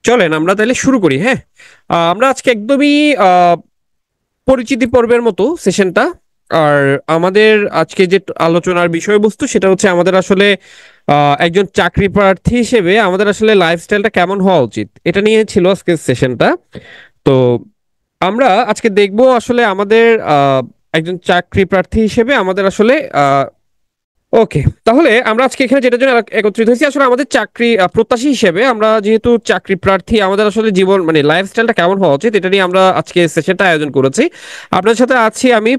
চলেন আমরা তাহলে শুরু করি। হ্যাঁ, আমরা আজকে একদমই পরিচিতি পর্বের মতো সেশনটা। আর আমাদের আজকে যে আলোচনার বিষয়বস্তু সেটা হচ্ছে আমাদের আসলে একজন চাকরি প্রার্থী হিসেবে আমাদের আসলে লাইফস্টাইলটা কেমন হওয়া উচিত, এটা নিয়ে ছিল আজকের সেশনটা। তো আমরা আজকে দেখব আসলে আমাদের একজন চাকরি প্রার্থী হিসেবে আমাদের আসলে ওকে, তাহলে আমরা আজকে এখানে যেটার জন্য একত্রিত হয়েছি আসলে আমাদের চাকরি প্রত্যাশী হিসেবে, আমরা যেহেতু চাকরি প্রার্থী, আমাদের আসলে জীবন মানে লাইফস্টাইলটা কেমন হওয়া উচিত এটা নিয়ে আমরা আজকে সেশনটা আয়োজন করেছি। আপনার সাথে আছি আমি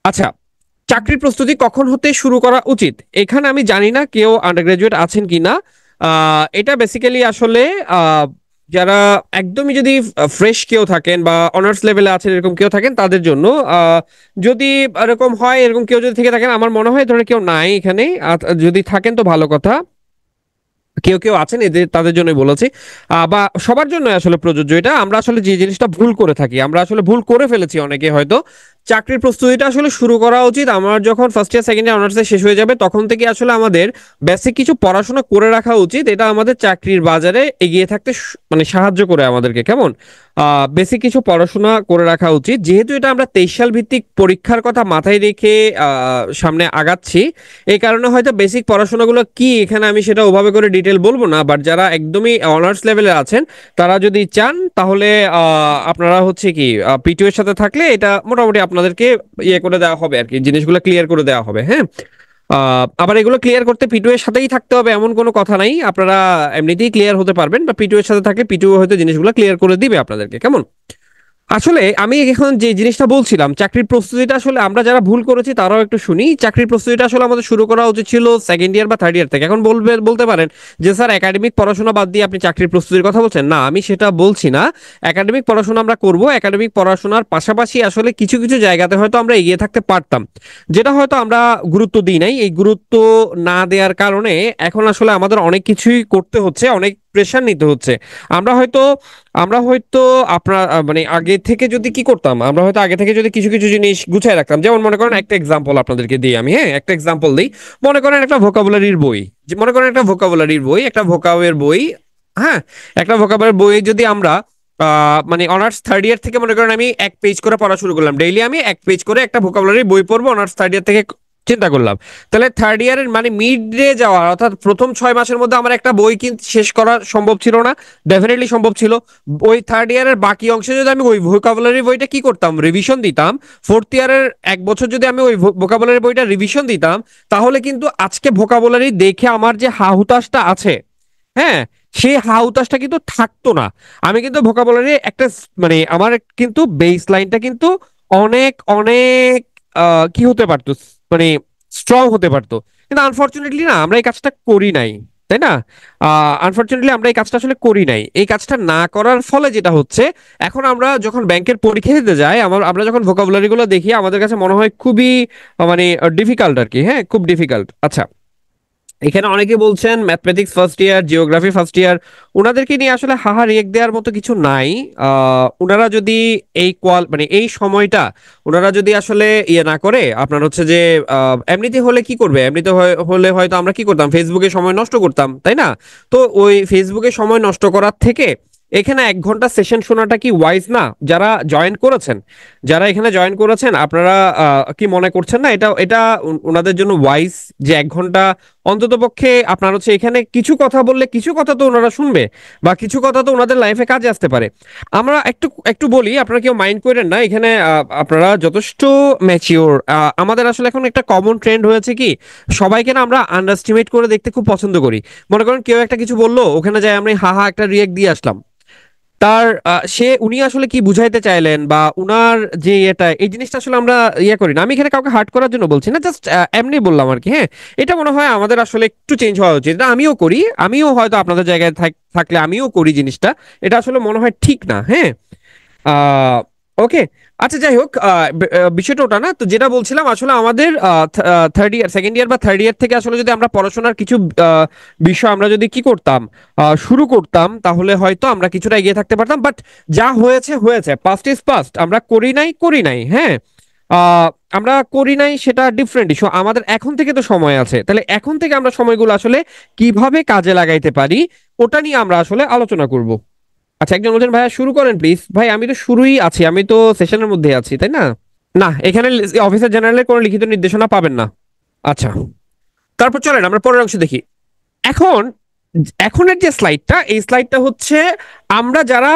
আচ্ছা, চাকরির প্রস্তুতি কখন হতে শুরু করা উচিত? এখানে আমি জানি না কেউ আন্ডার গ্রাজুয়েট আছেন কিনা। এটা বেসিক্যালি আসলে আহ, যারা একদমই যদি ফ্রেশ কেউ থাকেন বা অনার্স লেভেলে আছেন এরকম কেউ থাকেন তাদের জন্য। যদি এরকম হয়, এরকম কেউ যদি থেকে থাকেন, আমার মনে হয় ধরে কেউ নাই এখানে। যদি থাকেন তো ভালো কথা। কেউ কেউ আছেন এদের তাদের জন্য বলেছি। বা সবার জন্য আসলে প্রযোজ্য এটা। আমরা আসলে যে জিনিসটা ভুল করে থাকি, আমরা আসলে ভুল করে ফেলেছি অনেকে হয়তো। চাকরির প্রস্তুতিটা আসলে শুরু করা উচিত আমার যখন ফার্স্ট ইয়ার সেকেন্ড ইয়ার অনার্সে শেষ হয়ে যাবে, তখন থেকে আসলে আমাদের বেসিক কিছু পড়াশোনা করে রাখা উচিত। এটা আমাদের চাকরির বাজারে এগিয়ে থাকতে মানে সাহায্য করে আমাদেরকে, কেমন বেসিক কিছু পড়াশোনা করে রাখা উচিত। যেহেতু এটা আমরা 23 সাল ভিত্তিক পরীক্ষার কথা মাথায় রেখে সামনে আগাচ্ছি, এই কারণে হয়তো বেসিক পড়াশোনাগুলো কি এখানে আমি সেটা ওভাবে করে ডিটেল বলবো না। বাট যারা একদমই অনার্স লেভেলে আছেন তারা যদি চান তাহলে আপনারা হচ্ছে কি পিটিও এর সাথে থাকলে এটা মোটামুটি আপনাদেরকে ইয়ে করে দেওয়া হবে আর কি, জিনিসগুলো ক্লিয়ার করে দেওয়া হবে। হ্যাঁ, আবার এগুলো ক্লিয়ার করতে পিটিও এর সাথেই থাকতে হবে এমন কোনো কথা নাই। আপনারা এমনিতেই ক্লিয়ার হতে পারবেন, বা পিটিও এর সাথে থাকলে পিটিও হয়তো জিনিসগুলো ক্লিয়ার করে দিবে আপনাদেরকে, কেমন? আসলে আমি এখন যে জিনিসটা বলছিলাম, চাকরির প্রস্তুতিটা আসলে আমরা যারা ভুল করেছি তারাও একটু শুনি। চাকরির প্রস্তুতিটা আসলে আমাদের শুরু করা উচিত ছিল সেকেন্ড ইয়ার বা থার্ড ইয়ার থেকে। এখন বলতে পারেন যে স্যার একাডেমিক পড়াশোনা বাদ দিয়ে আপনি চাকরির প্রস্তুতির কথা বলছেন। না, আমি সেটা বলছি না। একাডেমিক পড়াশোনা আমরা করব, একাডেমিক পড়াশোনার পাশাপাশি আসলে কিছু কিছু জায়গাতে হয়তো আমরা এগিয়ে থাকতে পারতাম, যেটা হয়তো আমরা গুরুত্ব দিই নাই। এই গুরুত্ব না দেওয়ার কারণে এখন আসলে আমাদের অনেক কিছুই করতে হচ্ছে, অনেক প্রেশার নিতে হচ্ছে। আমরা হয়তো আপনার মানে আগে থেকে যদি কি করতাম, আমরা হয়তো আগে থেকে যদি কিছু কিছু জিনিস গুছিয়ে রাখতাম। যেমন মনে করেন একটা এক্সাম্পল আপনাদেরকে দিই আমি। হ্যাঁ, একটা এক্সাম্পল দিই। মনে করেন একটা ভোকাবুলারির বই, যে মনে করেন একটা ভোকাবুলারির বই, একটা ভোকাবের বই। হ্যাঁ, একটা ভোকাবুলারি বই যদি আমরা মানে অনার্স থার্ড ইয়ার থেকে মনে করেন আমি 1 পেজ করে পড়া শুরু করলাম, ডেইলি আমি 1 পেজ করে একটা ভোকাবুলারি বই পড়বো অনার্স থার্ড ইয়ার থেকে, চিন্তা করলাম। তাহলে থার্ড ইয়ারের মানে মিডে যাওয়া অর্থাৎ প্রথম 6 মাসের মধ্যে আমার একটা বই কিন্তু শেষ করা সম্ভব ছিল না? ডেফিনেটলি সম্ভব ছিল। ওই থার্ড ইয়ারের বাকি অংশে যদি আমি ওই ভোকাবুলারি বইটা কি করতাম, রিভিশন দিতাম। ফোর্থ ইয়ারের 1 বছর যদি আমি ওই ভোকাবুলারি বইটা রিভিশন দিতাম, তাহলে কিন্তু আজকে ভোকাবুলারি দেখে আমার যে হাহুতাশটা আছে, হ্যাঁ, সেই হাহুতাশটা কিন্তু থাকতো না। আমি কিন্তু ভোকাবুলারি একটা মানে আমার কিন্তু বেস লাইনটা কিন্তু অনেক অনেক কি হতে পারতো, মানে স্ট্রং হতে পারতো। কিন্তু আনফরচুনেটলি না, আমরা এই কাজটা করি নাই, তাই না? আনফরচুনেটলি আমরা এই কাজটা আসলে করি নাই। এই কাজটা না করার ফলে যেটা হচ্ছে, এখন আমরা যখন ব্যাংকের পরীক্ষা দিতে যাই, আমরা যখন ভোকাবুলারি গুলো দেখি আমাদের কাছে মনে হয় খুবই মানে ডিফিকাল্ট আর কি। হ্যাঁ, খুব ডিফিকাল্ট। আচ্ছা, এখানে অনেকে বলছেন mathematics first year, geography first year, ওনাদেরকে নিয়ে আসলে হাহা রেক দেওয়ার মতো কিছু নাই। ওনারা যদি এই মানে এই সময়টা ওনারা যদি আসলে ইয়ে না করে, আপনার হচ্ছে যে এমনিতে হলে কি করবে, এমনিতে হলে হয়তো আমরা কি করতাম, ফেসবুকে সময় নষ্ট করতাম, তাই না? তো ওই ফেসবুকে সময় নষ্ট করার থেকে এখানে 1 ঘন্টা সেশন শোনাটা কি ওয়াইজ না? যারা জয়েন করেছেন, যারা এখানে জয়েন করেছেন, আপনারা কি মনে করছেন না এটা এটা ওনাদের জন্য ওয়াইজ যে 1 ঘন্টা অন্ততপক্ষে আপনার হচ্ছে এখানে কিছু কথা বললে কিছু কথা তো ওনারা শুনবে, বা কিছু কথা তো ওনাদের লাইফে কাজে আসতে পারে। আমরা একটু একটু বলি, আপনারা কেউ মাইন্ড করেন না এখানে। আপনারা যথেষ্ট ম্যাচিওর। আমাদের আসলে এখন একটা কমন ট্রেন্ড হয়েছে কি, সবাইকে না আমরা আন্ডারস্টিমেট করে দেখতে খুব পছন্দ করি। মনে করেন কেউ একটা কিছু বললো, ওখানে যাই আমরা হা হা একটা রিয়েক্ট দিয়ে আসলাম। তার উনি আসলে কি বুঝাইতে চাইলেন, বা উনার যে এটা এই জিনিসটা আসলে আমরা ইয়ে করি না। আমি এখানে কাউকে হার্ট করার জন্য বলছি না, জাস্ট এমনি বললাম আর কি। হ্যাঁ, এটা মনে হয় আমাদের আসলে একটু চেঞ্জ হওয়া উচিত। এটা আমিও করি, আমিও হয়তো আপনাদের জায়গায় থাকলে আমিও করি জিনিসটা। এটা আসলে মনে হয় ঠিক না। হ্যাঁ, ওকে। আচ্ছা, যাই হোক, বিষয়টা ওটা না। তো যেটা বলছিলাম আসলে আমাদের থার্ড ইয়ার সেকেন্ড ইয়ার বা থার্ড ইয়ার থেকে আসলে যদি আমরা পড়াশোনার কিছু বিষয় আমরা যদি কি করতাম, শুরু করতাম, তাহলে হয়তো আমরা কিছুটা এগিয়ে থাকতে পারতাম। বাট যা হয়েছে হয়েছে, পাস্ট ইজ পাস্ট। আমরা করি নাই করি নাই। হ্যাঁ, আহ, আমরা করি নাই সেটা ডিফারেন্ট ইস্যু, আমাদের এখন থেকে তো সময় আছে, তাহলে এখন থেকে আমরা সময়গুলো আসলে কিভাবে কাজে লাগাইতে পারি ওটা নিয়ে আমরা আসলে আলোচনা করব। আচ্ছা, একজন বলছেন ভাইয়া শুরু করেন প্লিজ। ভাই আমি তো শুরুই আছি, আমি তো সেশনের মধ্যে আছি, তাই না? না, এখানে অফিসার জেনারেলের কোনো লিখিত নির্দেশনা পাবেন না। আচ্ছা, তারপর চলেন আমরা পরের অংশ দেখি। এখন এখনের যে স্লাইডটা, এই স্লাইডটা হচ্ছে আমরা যারা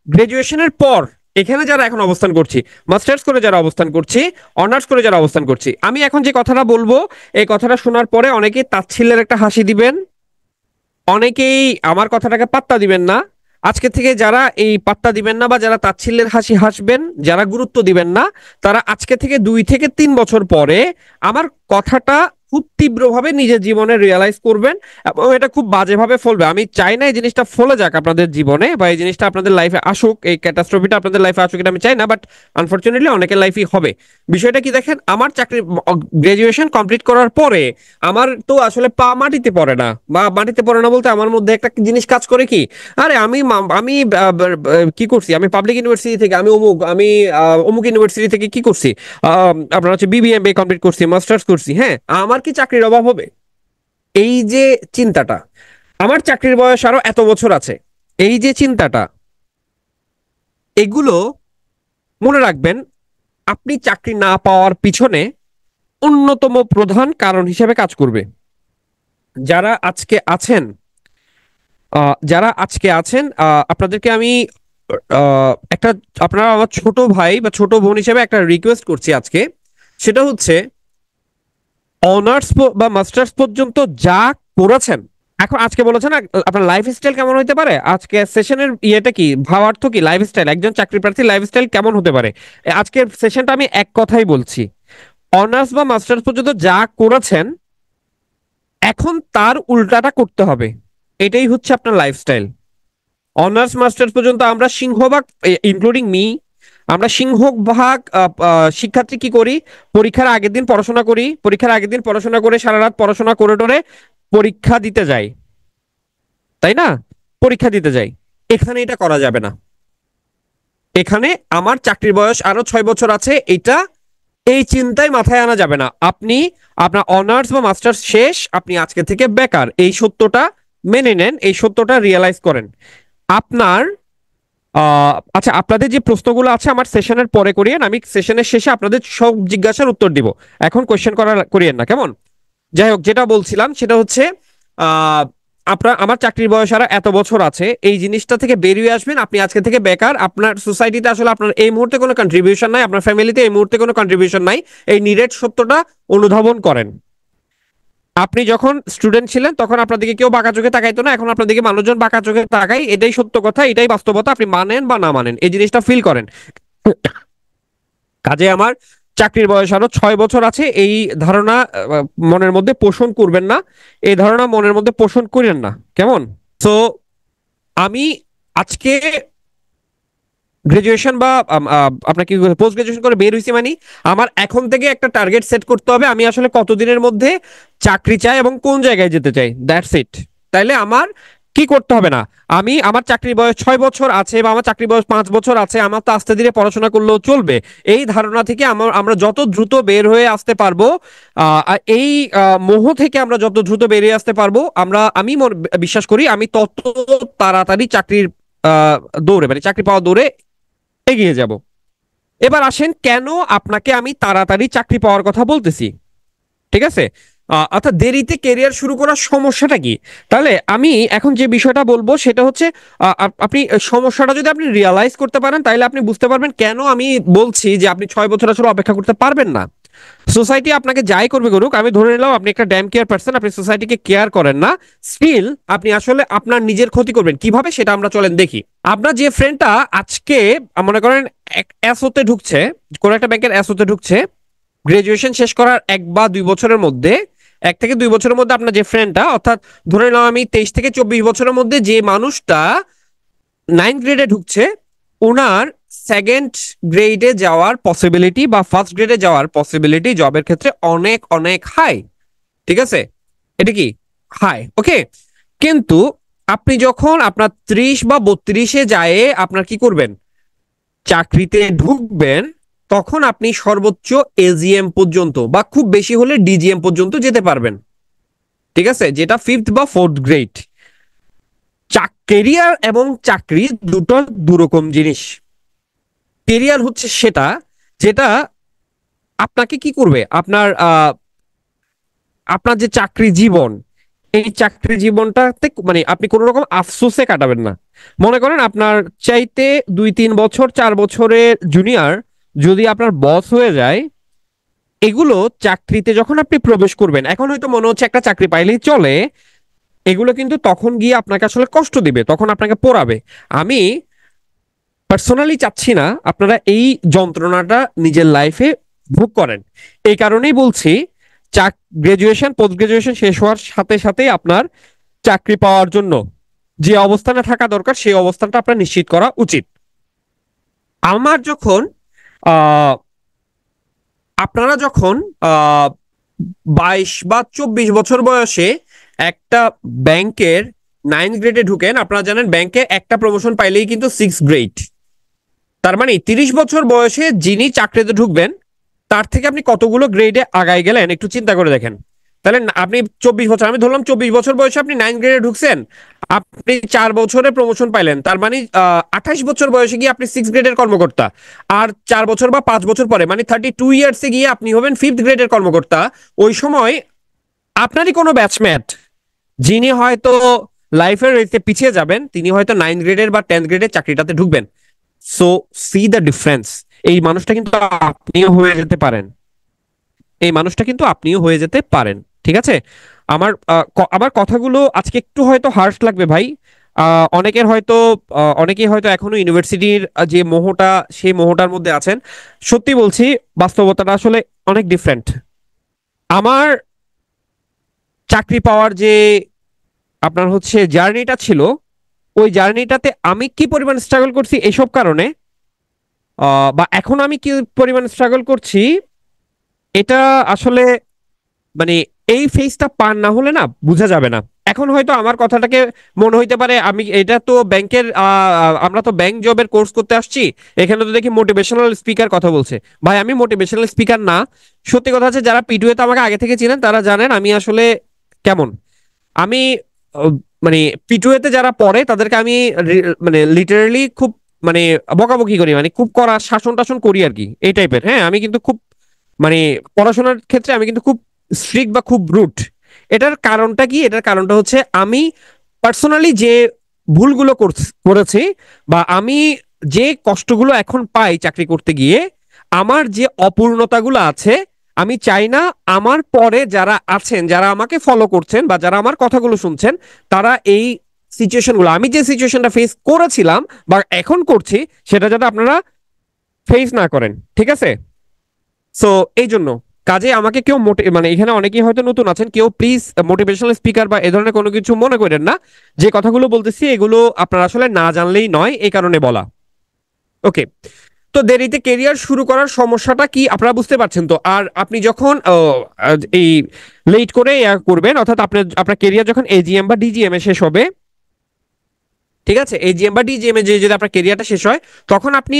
গ্রাজুয়েশনের পর এখানে যারা এখন অবস্থান করছি, মাস্টার্স করে যারা অবস্থান করছি, অনার্স করে যারা অবস্থান করছি, আমি এখন যে কথাটা বলবো এই কথাটা শোনার পরে অনেকেই তাচ্ছিল্যের একটা হাসি দিবেন, অনেকেই আমার কথাটাকে পাত্তা দিবেন না। আজকে থেকে যারা এই পাত্তা দিবেন না বা যারা তাচ্ছিল্যের হাসি হাসবেন, যারা গুরুত্ব দিবেন না, তারা আজকে থেকে 2 থেকে 3 বছর পরে আমার কথাটা খুব তীব্রভাবে নিজের জীবনে রিয়েলাইজ করবেন এবং এটা খুব বাজেভাবে ফলবে। আমি চাই না এই জিনিসটা ফলে যাক আপনাদের জীবনে বা এই জিনিসটা আপনাদের লাইফে আসুক, এই ক্যাটাস্ট্রফিটা আপনাদের লাইফে আসুক, এটা আমি চাই না, বাট আনফরচুনেটলি অনেকের লাইফেই হবে। বিষয়টা কি দেখেন, আমার চাকরি গ্রাজুয়েশন কমপ্লিট করার পরে আমার তো আসলে পা মাটিতে পড়ে না, বা মাটিতে পড়ে না বলতে আমার মধ্যে একটা জিনিস কাজ করে কি, আরে আমি কি করছি, আমি পাবলিক ইউনিভার্সিটি থেকে, অমুক ইউনিভার্সিটি থেকে কি করছি, আপনার হচ্ছে বিবিএমবিএ কমপ্লিট করছি, মাস্টার্স করছি, হ্যাঁ আমার কি চাকরির অভাব হবে? এই যে চিন্তাটা, আমার চাকরির বয়স আরো এত বছর আছে, এই যে চিন্তাটা, এগুলো মনে রাখবেন আপনি চাকরি না পাওয়ার পিছনে অন্যতম প্রধান কারণ হিসেবে কাজ করবে। যারা আজকে আছেন, আপনাদেরকে আমি একটা, আপনারা আমার ছোট ভাই বা ছোট বোন হিসেবে একটা রিকোয়েস্ট করছি আজকে। সেটা হচ্ছে অনার্স বা মাস্টার্স পর্যন্ত যা করেছেন, এখন আজকে বলেছেন না আপনার লাইফস্টাইল কেমন হতে পারে, আজকে সেশনের ইয়েটা কি, ভাবার্থ কি লাইফস্টাইল, একজন চাকরি প্রার্থী লাইফস্টাইল কেমন হতে পারে। আজকের সেশনটা আমি এক কথাই বলছি, অনার্স বা মাস্টার্স পর্যন্ত যা করেছেন এখন তার উল্টাটা করতে হবে। এটাই হচ্ছে আপনার লাইফস্টাইল। অনার্স মাস্টার্স পর্যন্ত আমরা সিংহভাগ, ইনক্লুডিং মি, আমরা সিংহভাগ শিক্ষার্থী কি করি, পরীক্ষার আগের দিন পড়াশোনা করি, পরীক্ষার আগের দিন পড়াশোনা করে সারা রাত পড়াশোনা করে টোরে পরীক্ষা দিতে যাই, তাই না? পরীক্ষা দিতে যাই। এখানে এটা করা যাবে না। এখানে আমার চাকরির বয়স আরো 6 বছর আছে, এটা এই চিন্তায় মাথায় আনা যাবে না। আপনি আপনার অনার্স বা মাস্টার্স শেষ, আপনি আজকে থেকে বেকার, এই সত্যটা মেনে নেন, এই সত্যটা রিয়েলাইজ করেন। আপনার আচ্ছা, আপনাদের যে প্রশ্নগুলো আছে আমার সেশনের পরে করিয়েন, আমি সেশনের শেষে আপনাদের সব জিজ্ঞাসার উত্তর দিব। এখন কোয়েশ্চেন করিয়েন না, কেমন? যাই হোক, যেটা বলছিলাম সেটা হচ্ছে আহ আমার চাকরির বয়স আর এত বছর আছে, এই জিনিসটা থেকে বেরিয়ে আসবেন। আপনি আজকে থেকে বেকার, আপনার সোসাইটিতে আসলে আপনার এই মুহূর্তে কোনো কন্ট্রিবিউশন নাই, আপনার ফ্যামিলিতে এই মুহূর্তে কোনো কন্ট্রিবিউশন নাই। এই নিরেট সত্যটা অনুধাবন করেন। আপনি যখন স্টুডেন্ট ছিলেন তখন আপনাদেরকে কেউ বাঁকা চোখে তাকাইতো না, এখন আপনাদেরকে মানুষজন বাঁকা চোখে তাকাই, এটাই সত্য কথা, এটাই বাস্তবতা, আপনি মানেন বা না মানেন এই জিনিসটা ফিল করেন। কাজে আমার চাকরির বয়স আরো 6 বছর আছে, এই ধারণা মনের মধ্যে পোষণ করবেন না, এই ধারণা মনের মধ্যে পোষণ করেন না, কেমন? সো আমি আজকে গ্রাজুয়েশন বা আপনার কি পোস্ট গ্রাজুয়েশন করে বের হয়েছি, মানে আমার এখন থেকে একটা টার্গেট সেট করতে হবে, আমি আসলে কতদিনের মধ্যে চাকরি চাই এবং কোন জায়গায় যেতে চাই, দ্যাটস ইট। তাইলে আমার কি করতে হবে না, আমি আমার চাকরির বয়স 6 বছর আছে বা আমার চাকরির বয়স 5 বছর আছে, আমার তো আস্তে ধীরে পড়াশোনা করলেও চলবে, এই ধারণা থেকে আমরা যত দ্রুত বের হয়ে আসতে পারবো, এই মোহ থেকে আমরা যত দ্রুত বেরিয়ে আসতে পারবো, আমি বিশ্বাস করি আমি তত তাড়াতাড়ি চাকরির আহ দৌড়ে, মানে চাকরি পাওয়া দৌড়ে এগিয়ে যাব। এবার আসেন কেন আপনাকে আমি তাড়াতাড়ি চাকরি পাওয়ার কথা বলতেছি, ঠিক আছে? অর্থাৎ দেরিতে কেরিয়ার শুরু করার সমস্যাটা কি? তাহলে আমি এখন যে বিষয়টা বলবো সেটা হচ্ছে, আপনি সমস্যাটা যদি আপনি রিয়ালাইজ করতে পারেন তাহলে আপনি বুঝতে পারবেন কেন আমি বলছি যে আপনি 6 বছর আসলে অপেক্ষা করতে পারবেন না। সোসাইটি আপনাকে যাই করবে করুক, আমি ধরে নিলাম আপনি একটা ড্যাম কেয়ার পারসন, আপনি সোসাইটিকে কেয়ার করেন না, স্টিল আপনি আসলে আপনার নিজের ক্ষতি করবেন কিভাবে সেটা আমরা চলেন দেখি। আপনার যে ফ্রেন্ডটা আজকে মনে করেন এসওতে ঢুকছে, কোন একটা ব্যাংকের এসওতে ঢুকছে, গ্রাজুয়েশন শেষ করার 1 বা 2 বছরের মধ্যে, 1 থেকে 2 বছরের মধ্যে আপনার যে ফ্রেন্ডটা, অর্থাৎ ধরে নিলাম আমি 23 থেকে 24 বছরের মধ্যে যে মানুষটা 9th গ্রেডে ঢুকছে, ওনার সেকেন্ড গ্রেডে যাওয়ার পসিবিলিটি বা ফার্স্ট গ্রেডে যাওয়ার পসিবিলিটি জবের ক্ষেত্রে অনেক অনেক হাই, ঠিক আছে? এটা কি হাই, ওকে। কিন্তু আপনি যখন আপনার 30 বা 32-এ যায় আপনার কি করবেন, চাকরিতে ঢুকবেন, তখন আপনি সর্বোচ্চ এজিএম পর্যন্ত বা খুব বেশি হলে ডিজিএম পর্যন্ত যেতে পারবেন। ঠিক আছে, যেটা 5th বা 4th গ্রেড। কেরিয়ার এবং চাকরি দুটো দুরকম জিনিস। কেরিয়ার হচ্ছে সেটা যেটা আপনাকে কি করবে, আপনার যে চাকরি জীবন, এই চাকরি জীবনটাতে মানে আপনি কোনো রকম আফসোসে কাটাবেন না। মনে করেন আপনার চাইতে 2-3 বছর 4 বছরের জুনিয়র যদি আপনার বস হয়ে যায়, এগুলো চাকরিতে যখন আপনি প্রবেশ করবেন, এখন হয়তো মনে হচ্ছে একটা চাকরি পাইলেই চলে, এগুলো কিন্তু তখন গিয়ে আপনাকে আসলে কষ্ট দিবে, তখন আপনাকে পোড়াবে। আমি পার্সোনালি চাচ্ছি না আপনারা এই যন্ত্রণাটা নিজের লাইফে ভোগ করেন। এই কারণেই বলছি, গ্রাজুয়েশন পোস্ট গ্রাজুয়েশন শেষ হওয়ার সাথে সাথে আপনার চাকরি পাওয়ার জন্য যে অবস্থানে থাকা দরকার সেই অবস্থানটা আপনার নিশ্চিত করা উচিত। আমার যখন আহ আপনারা যখন আহ 22 বা 24 বছর বয়সে একটা ব্যাংকের 9th গ্রেডে ঢুকেন, আপনারা জানেন ব্যাংকে একটা প্রমোশন পাইলেই কিন্তু 6th গ্রেড। তার মানে 30 বছর বয়সে যিনি চাকরিতে ঢুকবেন তার থেকে আপনি কতগুলো গ্রেডে আগায় গেলেন একটু চিন্তা করে দেখেন। তাহলে আপনি 24 বছর, আমি ধরলাম 24 বছর বয়সে আপনি 9th গ্রেডে ঢুকছেন, আপনি 4 বছরে প্রমোশন পাইলেন, তার মানে 28 বছর বয়সে গিয়ে আপনি 6th গ্রেডের কর্মকর্তা। আর 4 বছর বা 5 বছর পরে মানে 32 ইয়ার্সে গিয়ে আপনি হবেন 5th গ্রেডের কর্মকর্তা। ওই সময় আপনারই কোনো ব্যাচমেট যিনি হয়তো লাইফের রেসে পিছিয়ে যাবেন, তিনি হয়তো 9th গ্রেডের বা 10th গ্রেডের চাকরিটাতে ঢুকবেন। So C the difference. এই মানুষটা কিন্তু আপনিও হয়ে যেতে পারেন, এই মানুষটা কিন্তু আপনিও হয়ে যেতে পারেন। ঠিক আছে, আমার কথাগুলো আজকে একটু হয়তো হার্শ লাগবে ভাই। অনেকের হয়তো অনেকেই হয়তো এখনো ইউনিভার্সিটির যে মোহটা, সেই মোহটার মধ্যে আছেন। সত্যি বলছি, বাস্তবতাটা আসলে অনেক ডিফারেন্ট। আমার চাকরি পাওয়ার যে আপনার হচ্ছে জার্নিটা ছিল, ওই জার্নিটাতে আমি কি পরিমাণ স্ট্রাগল করছি এইসব কারণে, বা এখন আমি কি পরিমাণ স্ট্রাগল করছি, এটা আসলে মানে এই ফেজটা পার না হলে না বোঝা যাবে না। এখন হয়তো আমার কথাটাকে মনে হইতে পারে আমি এটা তো ব্যাংকের আমরা তো ব্যাংক জবের কোর্স করতে আসছি, এখানে তো দেখি মোটিভেশনাল স্পিকার কথা বলছে। ভাই আমি মোটিভেশনাল স্পিকার না। সত্যি কথা হচ্ছে, যারা পিটুয়ে তো আমাকে আগে থেকে চিনেন তারা জানেন আমি আসলে কেমন। আমি আহ, মানে পিটুয়েতে যারা পড়ে তাদেরকে আমি মানে লিটারালি খুব মানে বকাবকি করি, মানে খুব কড়া শাসন টাসন করি আর কি, এই টাইপের। হ্যাঁ, আমি কিন্তু খুব মানে পড়াশোনার ক্ষেত্রে আমি কিন্তু খুব স্ট্রিক্ট বা খুব রুট। এটার কারণটা কি? এটার কারণটা হচ্ছে আমি পার্সোনালি যে ভুলগুলো করেছি, বা আমি যে কষ্টগুলো এখন পাই চাকরি করতে গিয়ে, আমার যে অপূর্ণতাগুলো আছে, আমি চাই না আমার পরে যারা আছেন, যারা আমাকে ফলো করছেন বা যারা আমার কথাগুলো শুনছেন, তারা এই সিচুয়েশনগুলো, আমি যে সিচুয়েশনটা ফেস করেছিলাম বা এখন করছি, সেটা যাতে আপনারা ফেস না করেন। ঠিক আছে, সো এই জন্য কাজে আমাকে কেউ মানে এখানে অনেকেই হয়তো নতুন আছেন, কেউ প্লিজ মোটিভেশনাল স্পিকার বা এ ধরনের কোনো কিছু মনে করেন না। যে কথাগুলো বলতেছি এগুলো আপনারা আসলে না জানলেই নয়, এই কারণে বলা। ওকে, তো দেরিতে কেরিয়ার শুরু করার সমস্যাটা কি আপনারা বুঝতে পারছেন তো? আর আপনি যখন এই লেট করে করবেন, অর্থাৎ আপনার কেরিয়ার যখন এজিএম বা ডিজিএম এ শেষ হবে, ঠিক আছে, এজিএম বা ডিজিএম এ যে যদি আপনার কেরিয়ারটা শেষ হয়, তখন আপনি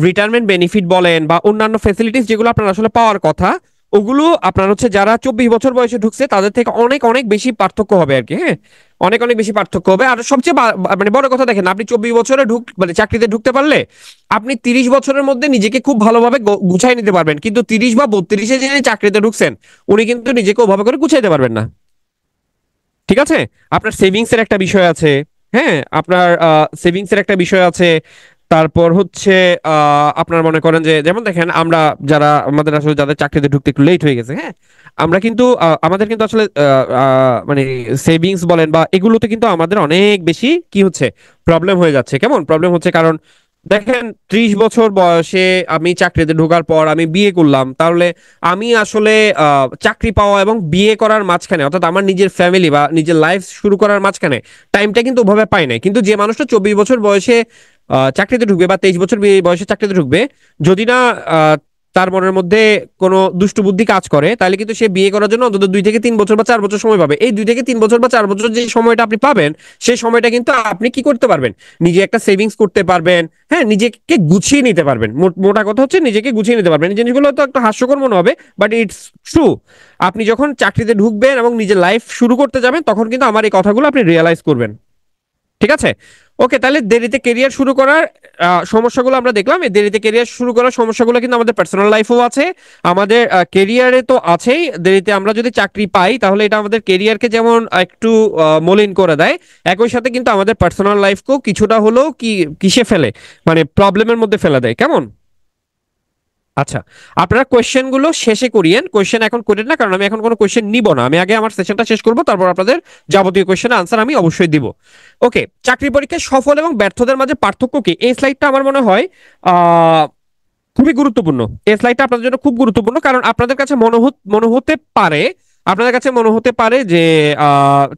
রিটায়ারমেন্ট বেনিফিট বলেন বা অন্যান্য ফ্যাসিলিটিস যেগুলো আপনার আসলে পাওয়ার কথা, ওগুলো আপনার হচ্ছে যারা 24 বছর বয়সে ঢুকছে তাদের থেকে অনেক অনেক বেশি পার্থক্য হবে আর কি। হ্যাঁ, অনেক অনেক বেশি পার্থক্য হবে। আর সবচেয়ে মানে বড় কথা দেখেন, আপনি 24 বছরে মানে চাকরিতে ঢুকতে পারলে আপনি 30 বছরের মধ্যে নিজেকে খুব ভালোভাবে গুছাই নিতে পারবেন, কিন্তু 30 বা 32-এ যিনি চাকরিতে ঢুকছেন উনি কিন্তু নিজেকে ওভাবে করে গুছাইতে পারবেন না। ঠিক আছে, আপনার সেভিংস এর একটা বিষয় আছে। হ্যাঁ, আপনার সেভিংস এর একটা বিষয় আছে। তারপর হচ্ছে আপনার মনে করেন যে, যেমন দেখেন আমরা যারা আমাদের আসলে যাদের চাকরিতে ঢুকতে একটু লেট হয়ে গেছে, হ্যাঁ, আমরা কিন্তু আমাদের কিন্তু আসলে মানে সেভিংস বলেন বা এগুলোতে কিন্তু আমাদের অনেক বেশি কি হচ্ছে, প্রবলেম হয়ে যাচ্ছে। কেমন প্রবলেম হচ্ছে? কারণ দেখেন 30 বছর বয়সে আমি চাকরিতে ঢোকার পর আমি বিয়ে করলাম, তাহলে আমি আসলে চাকরি পাওয়া এবং বিয়ে করার মাঝখানে, অর্থাৎ আমার নিজের ফ্যামিলি বা নিজের লাইফ শুরু করার মাঝখানে টাইমটা কিন্তু ওভাবে পাই নাই। কিন্তু যে মানুষটা 24 বছর বয়সে চাকরিতে ঢুকবে বা 23 বছর বয়সে চাকরিতে ঢুকবে, যদি না তার মনের মধ্যে কোনো দুষ্টু বুদ্ধি কাজ করে, তাহলে কিন্তু সে বিয়ে করার জন্য অন্তত 2 থেকে 3 বছর বা 4 বছর সময় পাবে। এই 2 থেকে 3 বছর বা 4 বছর যে সময়টা আপনি পাবেন, সেই সময়টা কিন্তু আপনি কি করতে পারবেন, নিজে একটা সেভিংস করতে পারবেন, হ্যাঁ, নিজেকে গুছিয়ে নিতে পারবেন। মোটা কথা হচ্ছে নিজেকে গুছিয়ে নিতে পারবেন। এই জিনিসগুলো তো একটা হাস্যকর মনে হবে, বাট ইটস ট্রু। আপনি যখন চাকরিতে ঢুকবেন এবং নিজের লাইফ শুরু করতে যাবেন, তখন কিন্তু আমার এই কথাগুলো আপনি রিয়েলাইজ করবেন। ঠিক আছে? ওকে, তাহলে দেরিতে কেরিয়ার শুরু করার সমস্যাগুলো আমরা দেখলাম। এই দেরিতে কেরিয়ার শুরু করার সমস্যাগুলো কিন্তু আমাদের পার্সোনাল লাইফেও আছে, আমাদের কেরিয়ারে তো আছেই। দেরিতে আমরা যদি চাকরি পাই, তাহলে এটা আমাদের কেরিয়ারকে যেমন একটু মলিন করে দেয়, একই সাথে কিন্তু আমাদের পার্সোনাল লাইফকেও কিছুটা হলেও কিসে ফেলে, মানে প্রবলেমের মধ্যে ফেলে দেয়। কেমন? আচ্ছা, আপনারা কোয়েশ্চেন গুলো শেষে করিয়েন, কোয়েশ্চেন এখন করেন না, কারণ আমি এখন কোনো কোয়েশ্চেন নিব না। আমি আগে আমার সেশনটা শেষ করব, তারপর আপনাদের যাবতীয় কোয়েশ্চেনের আনসার আমি অবশ্যই দিব। ওকে, চাকরি পরীক্ষায় সফল এবং ব্যর্থদের মাঝে পার্থক্য কি? এই স্লাইডটা আমার মনে হয় আহ খুবই গুরুত্বপূর্ণ। এই স্লাইডটা আপনাদের জন্য খুব গুরুত্বপূর্ণ, কারণ আপনাদের কাছে মনে হতে পারে, আপনাদের কাছে মনে হতে পারে যে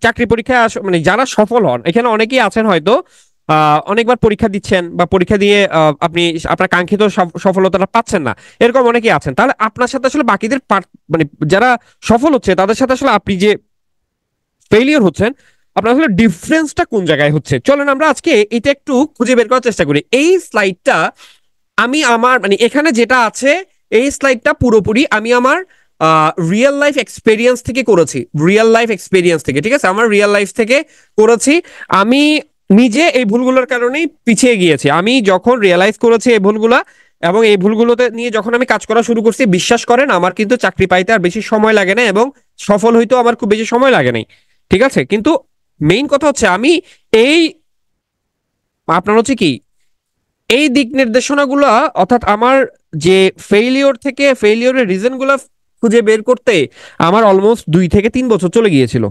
চাকরি পরীক্ষায় মানে যারা সফল হন, এখানে অনেকেই আছেন হয়তো অনেকবার পরীক্ষা দিচ্ছেন বা পরীক্ষা দিয়ে আপনি আপনার কাঙ্ক্ষিত সফলতাটা পাচ্ছেন না, এরকম অনেকেই আছেন। তাহলে আপনার সাথে আসলে বাকিদের মানে যারা সফল হচ্ছে তাদের সাথে আসলে আপনি যে ফেলিওর হচ্ছেন, আপনার আসলে ডিফারেন্সটা কোন জায়গায় হচ্ছে? চলেন আমরা আজকে এটা একটু খুঁজে বের করার চেষ্টা করি। এই স্লাইডটা আমি আমার মানে এখানে যেটা আছে, এই স্লাইডটা পুরোপুরি আমি আমার রিয়েল লাইফ এক্সপেরিয়েন্স থেকে করেছি, রিয়েল লাইফ এক্সপেরিয়েন্স থেকে। ঠিক আছে, আমার রিয়েল লাইফ থেকে করেছি। আমি নিজে এই ভুলগুলোর কারণেই পিছিয়ে গিয়েছি। আমি যখন রিয়েলাইজ করেছি এই ভুলগুলা, এবং এই ভুলগুলোতে নিয়ে যখন আমি কাজ করা শুরু করছি, বিশ্বাস করেন আমার কিন্তু চাকরি পাইতে আর বেশি সময় লাগে না, এবং সফল হইতেও আমার খুব বেশি সময় লাগে নাই। ঠিক আছে, কিন্তু মেইন কথা হচ্ছে আমি এই আপনার হচ্ছে কি এই দিক নির্দেশনাগুলো, অর্থাৎ আমার যে ফেইলিওরের রিজন গুলা খুঁজে বের করতে আমার অলমোস্ট 2 থেকে 3 বছর চলে গিয়েছিল।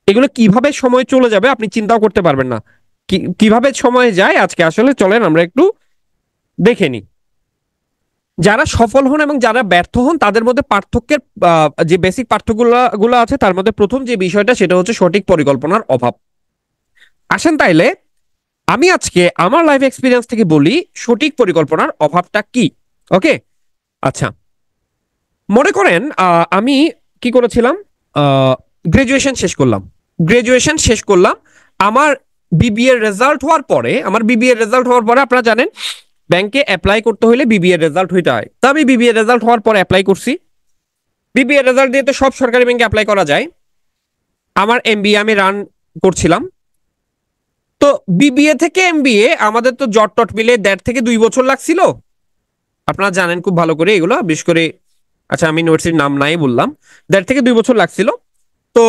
এগুলো কিভাবে সময় চলে যাবে আপনি চিন্তাও করতে পারবেন না। কিভাবে সময় যায় আজকে আসলে চলেন আমরা একটু দেখে নিই। যারা সফল হন এবং যারা ব্যর্থ হন তাদের মধ্যে পার্থক্যের যে বেসিক পার্থক্যগুলো আছে, তার মধ্যে প্রথম যে বিষয়টা সেটা হচ্ছে সঠিক পরিকল্পনার অভাব। আসেন তাইলে আমি আজকে আমার লাইফ এক্সপিরিয়েন্স থেকে বলি সঠিক পরিকল্পনার অভাবটা কি। ওকে, আচ্ছা, মনে করেন আমি কি করেছিলাম, গ্রাজুয়েশন শেষ করলাম। গ্রাজুয়েশন শেষ করলাম, আমার বিবিএ রেজাল্ট হওয়ার পরে আপনারা জানেন ব্যাংকে অ্যাপ্লাই করতে হলে বিবিএ রেজাল্ট হইতে হয়। তো আমি বিবিএ রেজাল্ট হওয়ার পরে অ্যাপ্লাই করছি। বিবিএ রেজাল্ট দিয়ে তো সব সরকারি ব্যাংকে অ্যাপ্লাই করা যায়। আমার এমবিএ আমি রান করছিলাম। তো বিবিএ থেকে এমবিএ আমাদের তো জট টট মিলে 1.5 থেকে 2 বছর লাগছিল। আপনারা জানেন খুব ভালো করে এগুলো, বিশেষ করে আচ্ছা আমি ইউনিভার্সিটির নাম নাই বললাম। 1.5 থেকে 2 বছর লাগছিল। তো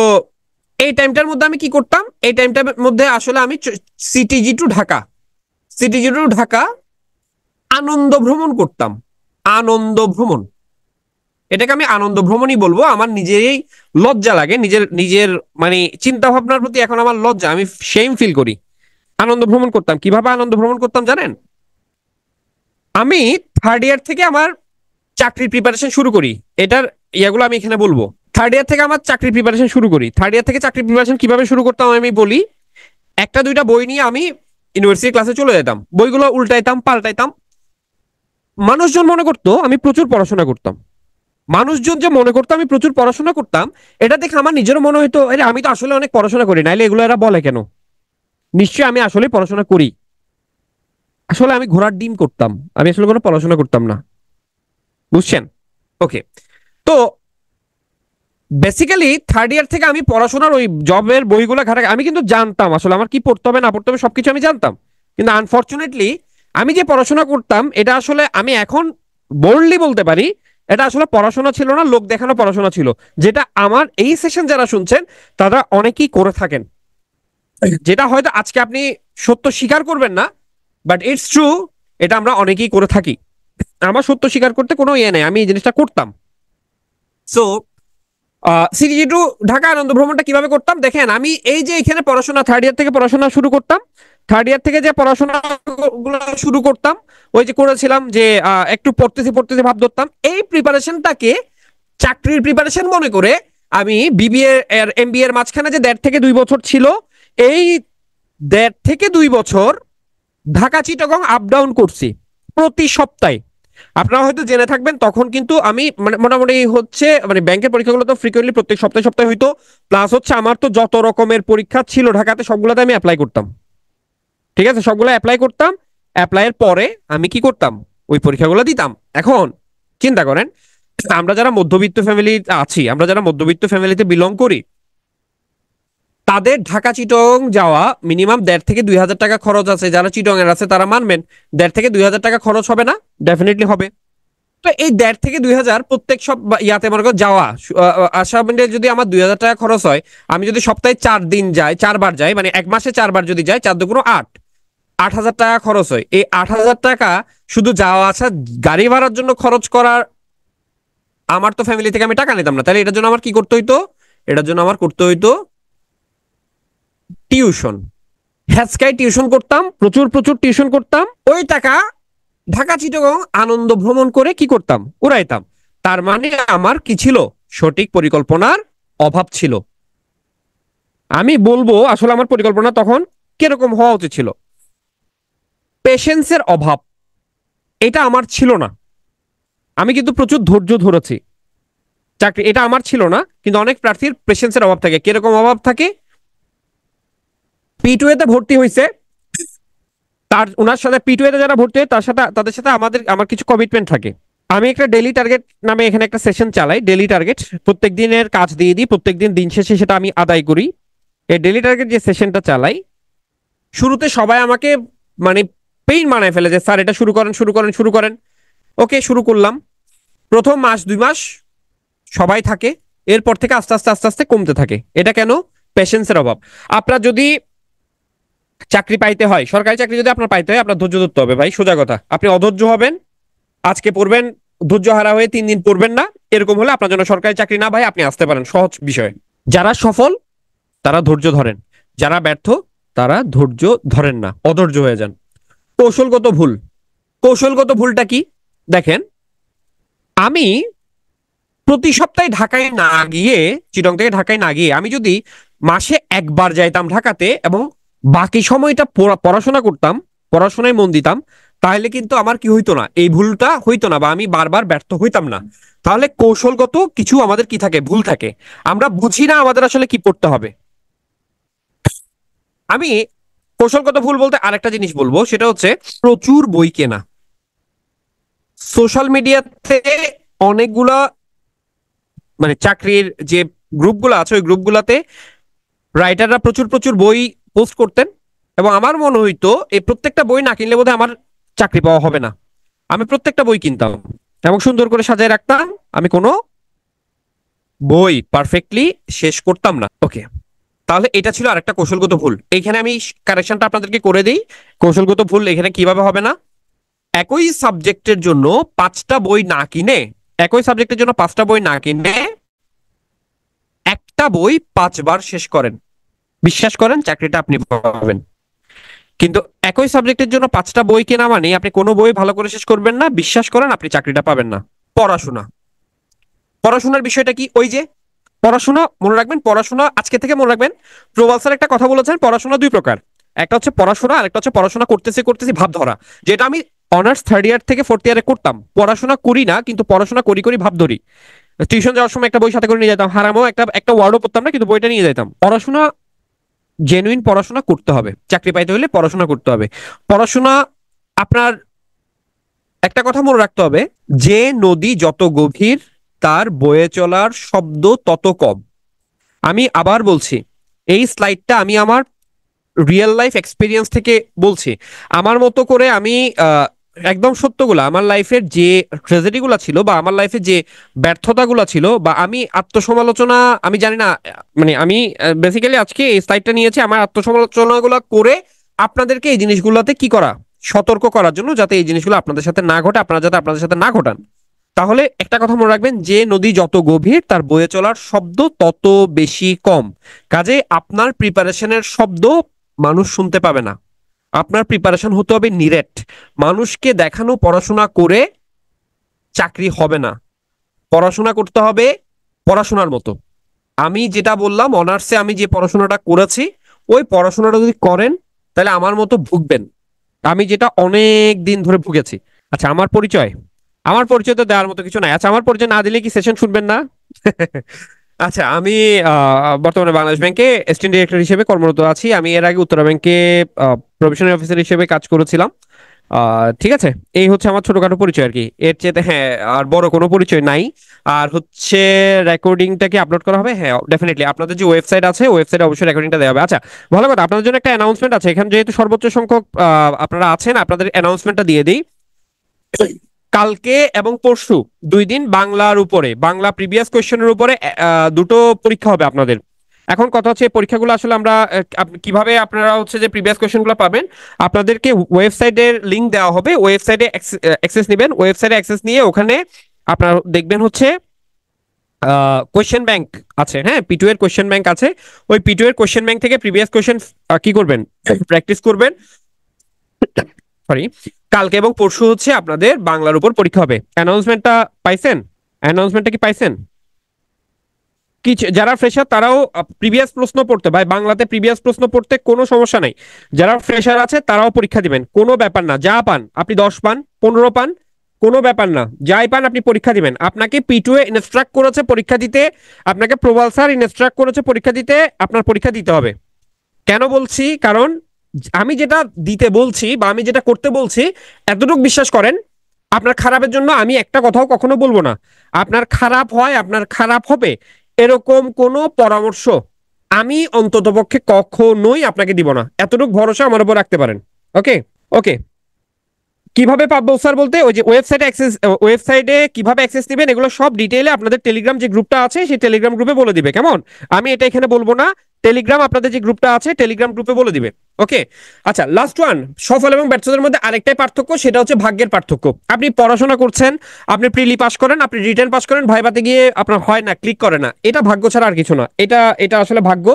এই টাইমটার মধ্যে আমি কি করতাম, এই টাইমটার মধ্যে আসলে আমি সিটিজি টু ঢাকা আনন্দ ভ্রমণ করতাম। আনন্দ ভ্রমণ, এটাকে আমি আনন্দ ভ্রমণই বলবো। আমার নিজেরই লজ্জা লাগে, নিজের নিজের মানে চিন্তা ভাবনার প্রতি এখন আমার লজ্জা, আমি শেম ফিল করি। আনন্দ ভ্রমণ করতাম, কিভাবে আনন্দ ভ্রমণ করতাম জানেন? আমি থার্ড ইয়ার থেকে আমার চাকরির প্রিপারেশন শুরু করি। এটার ইয়াগুলো আমি এখানে বলবো। থার্ড ইয়ার থেকে আমার চাকরির প্রিপারেশন শুরু করি। থার্ড ইয়ার থেকে চাকরির প্রিপারেশন কিভাবে শুরু করতাম আমি বলি। একটা দুইটা বই নিয়ে আমি ইউনিভার্সিটি ক্লাসে চলে যেতাম, বইগুলো উল্টাইতাম পাল্টাইতাম। মানুষজন মনে করতো আমি প্রচুর পড়াশোনা করতাম। মানুষজন যে মনে করতো আমি প্রচুর পড়াশোনা করতাম, এটা দেখে আমার নিজেরও মনে হইতো আরে আমি তো আসলে অনেক পড়াশোনা করি, নাইলে এগুলো এরা বলে কেন? নিশ্চয়ই আমি আসলে পড়াশোনা করি। আসলে আমি ঘোড়ার ডিম করতাম, আমি আসলে কোনো পড়াশোনা করতাম না। বুঝছেন? ওকে, তো বেসিক্যালি থার্ড ইয়ার থেকে আমি পড়াশোনার ওই জবের বইগুলো ঘাটা, আমি কিন্তু জানতাম আসলে আমার কি পড়তে হবে না পড়তে হবে সবকিছু আমি জানতাম। কিন্তু আনফর্চুনেটলি আমি যে পড়াশোনা করতাম এটা আসলে আমি এখন বোল্ডলি বলতে পারি এটা আসলে পড়াশোনা ছিল না, লোক দেখানো পড়াশোনা ছিল। যেটা আমার এই সেশন যারা শুনছেন তারা অনেকেই করে থাকেন, যেটা হয়তো আজকে আপনি সত্য স্বীকার করবেন না, বাট ইটস ট্রু, এটা আমরা অনেকেই করে থাকি। আমার সত্য স্বীকার করতে কোনো ইয়ে নেই, আমি এই জিনিসটা করতাম। সো সিরিজি টু ঢাকা আনন্দ ভ্রমণটা কিভাবে করতাম দেখেন। আমি এই যে এখানে পড়াশোনা থার্ড ইয়ার থেকে পড়াশোনা শুরু করতাম, থার্ড ইয়ার থেকে যে পড়াশোনা গুলো শুরু করতাম, ওই যে করেছিলাম যে একটু পড়তেছি পড়তেছি ভাব ধরতাম, এই প্রিপারেশনটাকে চাকরির প্রিপারেশন মনে করে আমি বিবিএ এর এমবিএ এর মাঝখানে যে 1.5 থেকে 2 বছর ছিল, এই 1.5 থেকে 2 বছর ঢাকা চিটাগং আপ ডাউন করছি প্রতি সপ্তাহে। আপনারা হয়তো জেনে থাকবেন, তখন কিন্তু আমি মানে মোটামুটি হচ্ছে মানে ব্যাংকের পরীক্ষাগুলো তো ফ্রিকোয়েন্টলি প্রত্যেক সপ্তাহে সপ্তাহে হইতো। প্লাস হচ্ছে আমার তো যত রকমের পরীক্ষা ছিল ঢাকাতে সবগুলোতে আমি অ্যাপ্লাই করতাম। ঠিক আছে, সবগুলো অ্যাপ্লাই করতাম। অ্যাপ্লাইয়ের পরে আমি কি করতাম, ওই পরীক্ষাগুলো দিতাম। এখন চিন্তা করেন, আমরা যারা মধ্যবিত্ত ফ্যামিলি আছি, আমরা যারা মধ্যবিত্ত ফ্যামিলিতে বিলং করি, তাদের ঢাকা চিটং যাওয়া মিনিমাম 1,500 থেকে 2,000 টাকা খরচ আছে। যারা চিটং এর আছে তারা মানবেন 1,500 থেকে 2,000 টাকা খরচ হবে না? ডেফিনেটলি হবে। তো এই 1,500 থেকে 2,000 প্রত্যেক সব ইয়াতে মনে করো যাওয়া আসা মিলে যদি আমার 2,000 টাকা খরচ হয়, আমি যদি সপ্তাহে 4 দিন যাই, 4 বার যাই, মানে এক মাসে 4 বার যদি যাই, 4 দুগুণ 8, 8,000 টাকা খরচ হয়। এই 8,000 টাকা শুধু যাওয়া আসা গাড়ি ভাড়ার জন্য খরচ করার, আমার তো ফ্যামিলি থেকে আমি টাকা নিতাম না। তাহলে এটার জন্য আমার কি করতে হইতো? এটার জন্য আমার করতে হইতো টিউশন। হ্যাচকাই টিউশন করতাম, প্রচুর প্রচুর টিউশন করতাম। ওই টাকা ঢাকা চিটাগং আনন্দ ভ্রমণ করে কি করতাম? উড়াইতাম। তার মানে আমার কি ছিল? সঠিক পরিকল্পনার অভাব ছিল। আমি বলবো আসলে আমার পরিকল্পনা তখন কিরকম হওয়া উচিত ছিল। পেশেন্সের অভাব, এটা আমার ছিল না। আমি কিন্তু প্রচুর ধৈর্য ধরেছি চাকরি, এটা আমার ছিল না। কিন্তু অনেক প্রার্থীর পেশেন্সের অভাব থাকে। কিরকম অভাব থাকে? P2A তে ভর্তি হয়েছে, তার ওনার সাথে P2A তে যারা ভর্তি হয় তার সাথে তাদের সাথে আমার কিছু কমিটমেন্ট থাকে। আমি একটা ডেইলি টার্গেট নামে এখানে একটা সেশন চালাই। ডেইলি টার্গেট প্রত্যেক দিনের কাজ দিয়ে দিই, প্রত্যেক দিন দিন শেষে সেটা আমি আদায় করি। এই ডেইলি টার্গেট যে সেশনটা চালাই, শুরুতে সবাই আমাকে মানে পেইন বানায় ফেলে যে স্যার এটা শুরু করেন, শুরু করেন, শুরু করেন। ওকে, শুরু করলাম। প্রথম মাস 2 মাস সবাই থাকে, এরপর থেকে আস্তে আস্তে আস্তে আস্তে কমতে থাকে। এটা কেন? পেশেন্সের অভাব। আপনার যদি চাকরি পাইতে হয়, সরকারি চাকরি যদি আপনার পাইতে হয়, আপনার ধৈর্য ধরতে হবে ভাই, সোজা কথা। আপনি অধৈর্য হবেন, আজকে পড়বেন, ধৈর্য হারা হয়ে 3 দিন পড়বেন না, এরকম হলে আপনার জন্য সরকারি চাকরি না ভাই, আপনি আসতে পারেন, সহজ বিষয়। যারা সফল তারা ধৈর্য ধরেন, যারা ব্যর্থ তারা ধৈর্য ধরেন না, অধৈর্য হয়ে যান। কৌশলগত ভুল। কৌশলগত ভুলটা কি? দেখেন, আমি প্রতি সপ্তাহে ঢাকায় না গিয়ে, চিটং থেকে ঢাকায় না গিয়ে, আমি যদি মাসে একবার যাইতাম ঢাকাতে এবং বাকি সময়টা পড়াশোনা করতাম, পড়াশোনায় মন দিতাম, তাহলে কিন্তু আমার কি হইতো না, এই ভুলটা হইতো না, বা আমি বারবার ব্যর্থ হইতাম না। তাহলে কৌশলগত কিছু আমাদের কি থাকে? ভুল থাকে। আমরা বুঝি না আমাদের আসলে কি পড়তে হবে। আমি কৌশলগত ভুল বলতে আরেকটা জিনিস বলবো, সেটা হচ্ছে প্রচুর বই কেনা। সোশ্যাল মিডিয়াতে অনেকগুলা মানে চাকরির যে গ্রুপগুলো আছে, ওই গ্রুপগুলোতে রাইটাররা প্রচুর প্রচুর বই পোস্ট করতেন, এবং আমার মনে হইতো এই প্রত্যেকটা বই না কিনলে বোধহয় আমার চাকরি পাওয়া হবে না। আমি প্রত্যেকটা বই কিনতাম এবং সুন্দর করে সাজায় রাখতাম। আমি কোনো বই পারফেক্টলি শেষ করতাম না। ওকে, তাহলে এটা ছিল আরেকটা কৌশলগত ভুল। এইখানে আমি কারেকশনটা আপনাদেরকে করে দিই। কৌশলগত ভুল এখানে কিভাবে হবে না? একই সাবজেক্টের জন্য 5টা বই না কিনে, একই সাবজেক্টের জন্য 5টা বই না কিনে একটা বই 5 বার শেষ করেন। বিশ্বাস করেন চাকরিটা আপনি পাবেন। কিন্তু একই সাবজেক্টের জন্য 5টা বই কেনা মানে আপনি কোনো বই ভালো করে শেষ করবেন না, বিশ্বাস করেন আপনি চাকরিটা পাবেন না। পড়াশোনা। পড়াশোনার বিষয়টা কি? ওই যে পড়াশোনা মনে রাখবেন, পড়াশোনা আজকে থেকে মনে রাখবেন। প্রবাল স্যার একটা কথা বলেছেন, পড়াশোনা 2 প্রকার। একটা হচ্ছে পড়াশোনা, আর একটা হচ্ছে পড়াশোনা করতেছি করতেছি ভাব ধরা, যেটা আমি অনার্স 3rd ইয়ার থেকে 4th ইয়ারে করতাম। পড়াশোনা করি না, কিন্তু পড়াশোনা করি করি ভাব ধরি। টিউশন যাওয়ার সময় একটা বই সাথে করে নিয়ে যেতাম, হারামও একটা একটা ওয়ার্ডও পড়তাম না, কিন্তু বইটা নিয়ে যেতাম। পড়াশোনা, জেনুইন পড়াশোনা করতে হবে। চাকরি পাইতে হলে পড়াশোনা করতে হবে। পড়াশোনা আপনার একটা কথা মনে রাখতে হবে, যে নদী যত গভীর তার বয়ে চলার শব্দ তত কম। আমি আবার বলছি, এই স্লাইডটা আমি আমার রিয়েল লাইফ এক্সপিরিয়েন্স থেকে বলছি। আমার মতো করে আমি একদম সত্যগুলো, আমার লাইফের যে ট্রেজেডিগুলো ছিল, বা আমার লাইফে যে ব্যর্থতাগুলো ছিল, বা আমি আত্মসমালোচনা, আমি জানি না, মানে আমি বেসিক্যালি আজকে এই স্লাইডটা নিয়েছি আমার আত্মসমালোচনাগুলো করে আপনাদেরকে এই জিনিসগুলোতে কি করা, সতর্ক করার জন্য, যাতে এই জিনিসগুলো আপনাদের সাথে না ঘটে, আপনারা যাতে আপনাদের সাথে না ঘটান। তাহলে একটা কথা মনে রাখবেন, যে নদী যত গভীর তার বয়ে চলার শব্দ তত বেশি কম। কাজে আপনার প্রিপারেশনের শব্দ মানুষ শুনতে পাবে না। আপনার প্রিপারেশন হতে হবে নিরেট। মানুষকে দেখানো পড়াশোনা করে চাকরি হবে না। পড়াশোনা করতে হবে পড়াশোনার মতো। আমি যেটা বললাম, অনার্সে আমি যে পড়াশোনাটা করেছি, ওই পড়াশোনাটা যদি করেন তাহলে আমার মতো ভুগবেন। আমি যেটা অনেক দিন ধরে ভুগেছি। আচ্ছা, আমার পরিচয়। আমার পরিচয় তো দেওয়ার মতো কিছু নাই। আচ্ছা, আমার পরিচয় না দিলে কি সেশন শুনবেন না? আচ্ছা, আমি বর্তমানে বাংলাদেশ ব্যাংকে অ্যাসিস্ট্যান্ট ডিরেক্টর হিসেবে কর্মরত আছি। আমি এর আগে উত্তরা ব্যাংকে প্রফেশনাল অফিসার হিসেবে কাজ করেছিলাম। ঠিক আছে, এই হচ্ছে আমার ছোটখাটো পরিচয় আর কি। এর চেয়ে হ্যাঁ আর বড় কোনো পরিচয় নাই। আর হচ্ছে রেকর্ডিংটা কি আপলোড করা হবে? হ্যাঁ, ডেফিনেটলি আপনাদের যে ওয়েবসাইট আছে ওয়েবসাইটে অবশ্যই রেকর্ডিংটা দেওয়া হবে। আচ্ছা, ভালো কথা, আপনাদের জন্য একটা অ্যানাউন্সমেন্ট আছে। এখানে যেহেতু সর্বোচ্চ সংখ্যক আপনারা আছেন, আপনাদের অ্যানাউন্সমেন্টটা দিয়ে দিই। কালকে এবং পরশু 2 দিন বাংলার উপরে, বাংলা প্রিভিয়াস কোয়েশ্চেনের উপরে দুটো পরীক্ষা হবে আপনাদের। এখন কথা হচ্ছে এই পরীক্ষাগুলো আসলে আমরা কিভাবে আপনারা হচ্ছে যে প্রিভিয়াস কোয়েশ্চেনগুলো পাবেন? আপনাদেরকে ওয়েবসাইটের লিংক দেওয়া হবে, ওয়েবসাইটে অ্যাক্সেস নেবেন, ওয়েবসাইটে অ্যাক্সেস নিয়ে ওখানে আপনারা দেখবেন হচ্ছে কোয়েশ্চেন ব্যাংক আছে। হ্যাঁ, P2 এর কোয়েশ্চেন ব্যাংক আছে। ওই P2 এর কোয়েশ্চেন ব্যাংক থেকে প্রিভিয়াস কোয়েশ্চেন কি করবেন, প্র্যাকটিস করবেন। সরি, কালকে এবং পরশু হচ্ছে আপনাদের বাংলার উপর পরীক্ষা হবে। অ্যানাউন্সমেন্টটা পাইছেন? অ্যানাউন্সমেন্টটা কি পাইছেন? কিছু যারা ফ্রেশার তারাও প্রিভিয়াস প্রশ্ন পড়তে, ভাই বাংলাতে প্রিভিয়াস প্রশ্ন পড়তে কোনো সমস্যা নাই। যারা ফ্রেশার আছে তারাও পরীক্ষা দিবেন, কোনো ব্যাপার না। যা পান আপনি, 10 পান, 15 পান, কোনো ব্যাপার না। যাই পান আপনি পরীক্ষা দিবেন। আপনাকে P2 এ ইনস্ট্রাক্ট করেছে পরীক্ষা দিতে, আপনাকে প্রবাল স্যার ইনস্ট্রাক্ট করেছে পরীক্ষা দিতে, আপনার পরীক্ষা দিতে হবে। কেন বলছি? কারণ আমি যেটা দিতে বলছি বা আমি যেটা করতে বলছি, এতটুকু বিশ্বাস করেন, আপনার খারাপের জন্য আমি একটা কথাও কখনো বলবো না। আপনার খারাপ হয়, আপনার খারাপ হবে, এরকম কোনো পরামর্শ আমি অন্ততপক্ষে কখনোই আপনাকে দিব না। এতটুকু ভরসা আমার উপর রাখতে পারেন। ওকে? ওকে। কিভাবে পাবো স্যার বলতে, ওই যে ওয়েবসাইটে অ্যাক্সেস, ওয়েবসাইটে কিভাবে অ্যাক্সেস নেবেন এগুলো সব ডিটেইলে আপনাদের টেলিগ্রাম যে গ্রুপটা আছে সেই টেলিগ্রাম গ্রুপে বলে দিবে, কেমন? আমি এটা এখানে বলবো না। টেলিগ্রাম, আপনাদের যে গ্রুপটা আছে টেলিগ্রাম গ্রুপে বলে দিবে। ওকে? আচ্ছা, লাস্ট ওয়ান, সফল এবং ব্যর্থদের মধ্যে আরেকটাই পার্থক্য, সেটা হচ্ছে ভাগ্যের পার্থক্য। আপনি পড়াশোনা করছেন, আপনি প্রিলি পাস করেন, আপনি রিটেন পাস করেন, ভাইভাতে গিয়ে আপনার হয় না, ক্লিক করে না, এটা ভাগ্য ছাড়া আর কিছু না। এটা এটা আসলে ভাগ্য।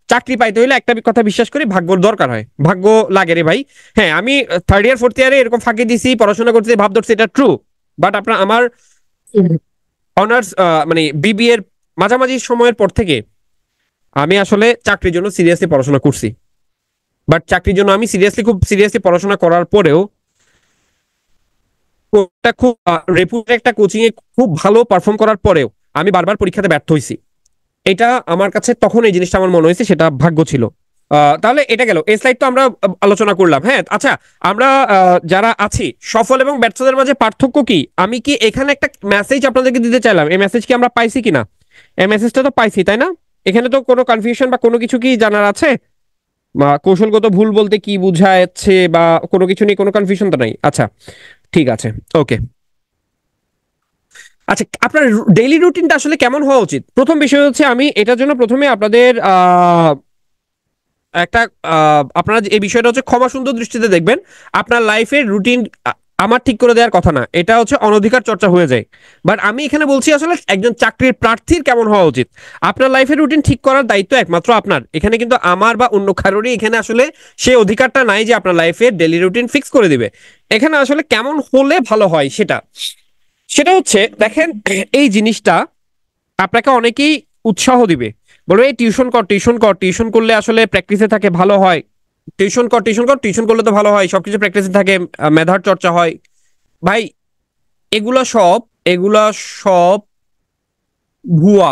চাকরি পাইতে হইলে একটা কথা বিশ্বাস করি, ভাগ্যর দরকার হয়, ভাগ্য লাগে রে ভাই। হ্যাঁ, আমি থার্ড ইয়ার ফোর্থ ইয়ারে এরকম ফাঁকি দিছি, পড়াশোনা করতে ভাব ধরছি, এটা ট্রু। বাট আপনার আমার অনার্স মানে বিবিএ এর মাঝামাঝি সময়ের পর থেকে আমি আসলে চাকরির জন্য সিরিয়াসলি পড়াশোনা করছি। বাট চাকরির জন্য আমি খুব সিরিয়াসলি পড়াশোনা করার পরেও একটা খুব রেপুটেড একটা কোচিং এ খুব ভালো পারফর্ম করার পরেও আমি বারবার পরীক্ষাতে ব্যর্থ হয়েছি। এটা আমার কাছে তখন এই জিনিসটা আমার মনে হয়েছে সেটা ভাগ্য ছিল। তাহলে এটা গেল, এই স্লাইড তো আমরা আলোচনা করলাম। হ্যাঁ, আচ্ছা, আমরা যারা আছি, সফল এবং ব্যর্থদের মাঝে পার্থক্য কি, আমি কি এখানে একটা মেসেজ আপনাদেরকে দিতে চাইলাম, এই মেসেজ কি আমরা পাইছি কিনা? এই মেসেজটা তো পাইছি, তাই না? এখানে তো কোনো কনফিউশন বা কোনো কিছু কি জানার আছে? বা কৌশলগত ভুল বলতে কি বুঝাচ্ছে বা কোনো কিছু নিয়ে কোনো কনফিউশন তো নাই? আচ্ছা, ঠিক আছে। ওকে। আচ্ছা, আপনার ডেইলি রুটিনটা আসলে কেমন হওয়া উচিত? প্রথম বিষয় হচ্ছে আমি এটার জন্য প্রথমে আপনাদের একটা আপনারা এই বিষয়টা হচ্ছে ক্ষমা সুন্দর দৃষ্টিতে দেখবেন। আপনার লাইফের রুটিন আমার ঠিক করে দেওয়ার কথা না, এটা হচ্ছে অনধিকার চর্চা হয়ে যায়। বাট আমি এখানে বলছি আসলে একজন চাকরির প্রার্থীর কেমন হওয়া উচিত। আপনার লাইফের রুটিন ঠিক করার দায়িত্ব একমাত্র আপনার। এখানে কিন্তু আমার বা অন্য কারোরই এখানে আসলে সেই অধিকারটা নাই যে আপনার লাইফের ডেইলি রুটিন ফিক্স করে দিবে। এখানে আসলে কেমন হলে ভালো হয় সেটা, সেটা হচ্ছে দেখেন, এই জিনিসটা আপনাকে অনেকেই উৎসাহ দিবে, বলবে এই টিউশন কর, টিউশন কর, টিউশন করলে আসলে প্র্যাকটিসে থাকে, ভালো হয়। টিউশন কর, টিউশন কর, টিউশন করলে তো ভালো হয়, সবকিছু প্র্যাকটিসে থাকে, মেধার চর্চা হয়। ভাই, এগুলা সব এগুলা সব ভুয়া,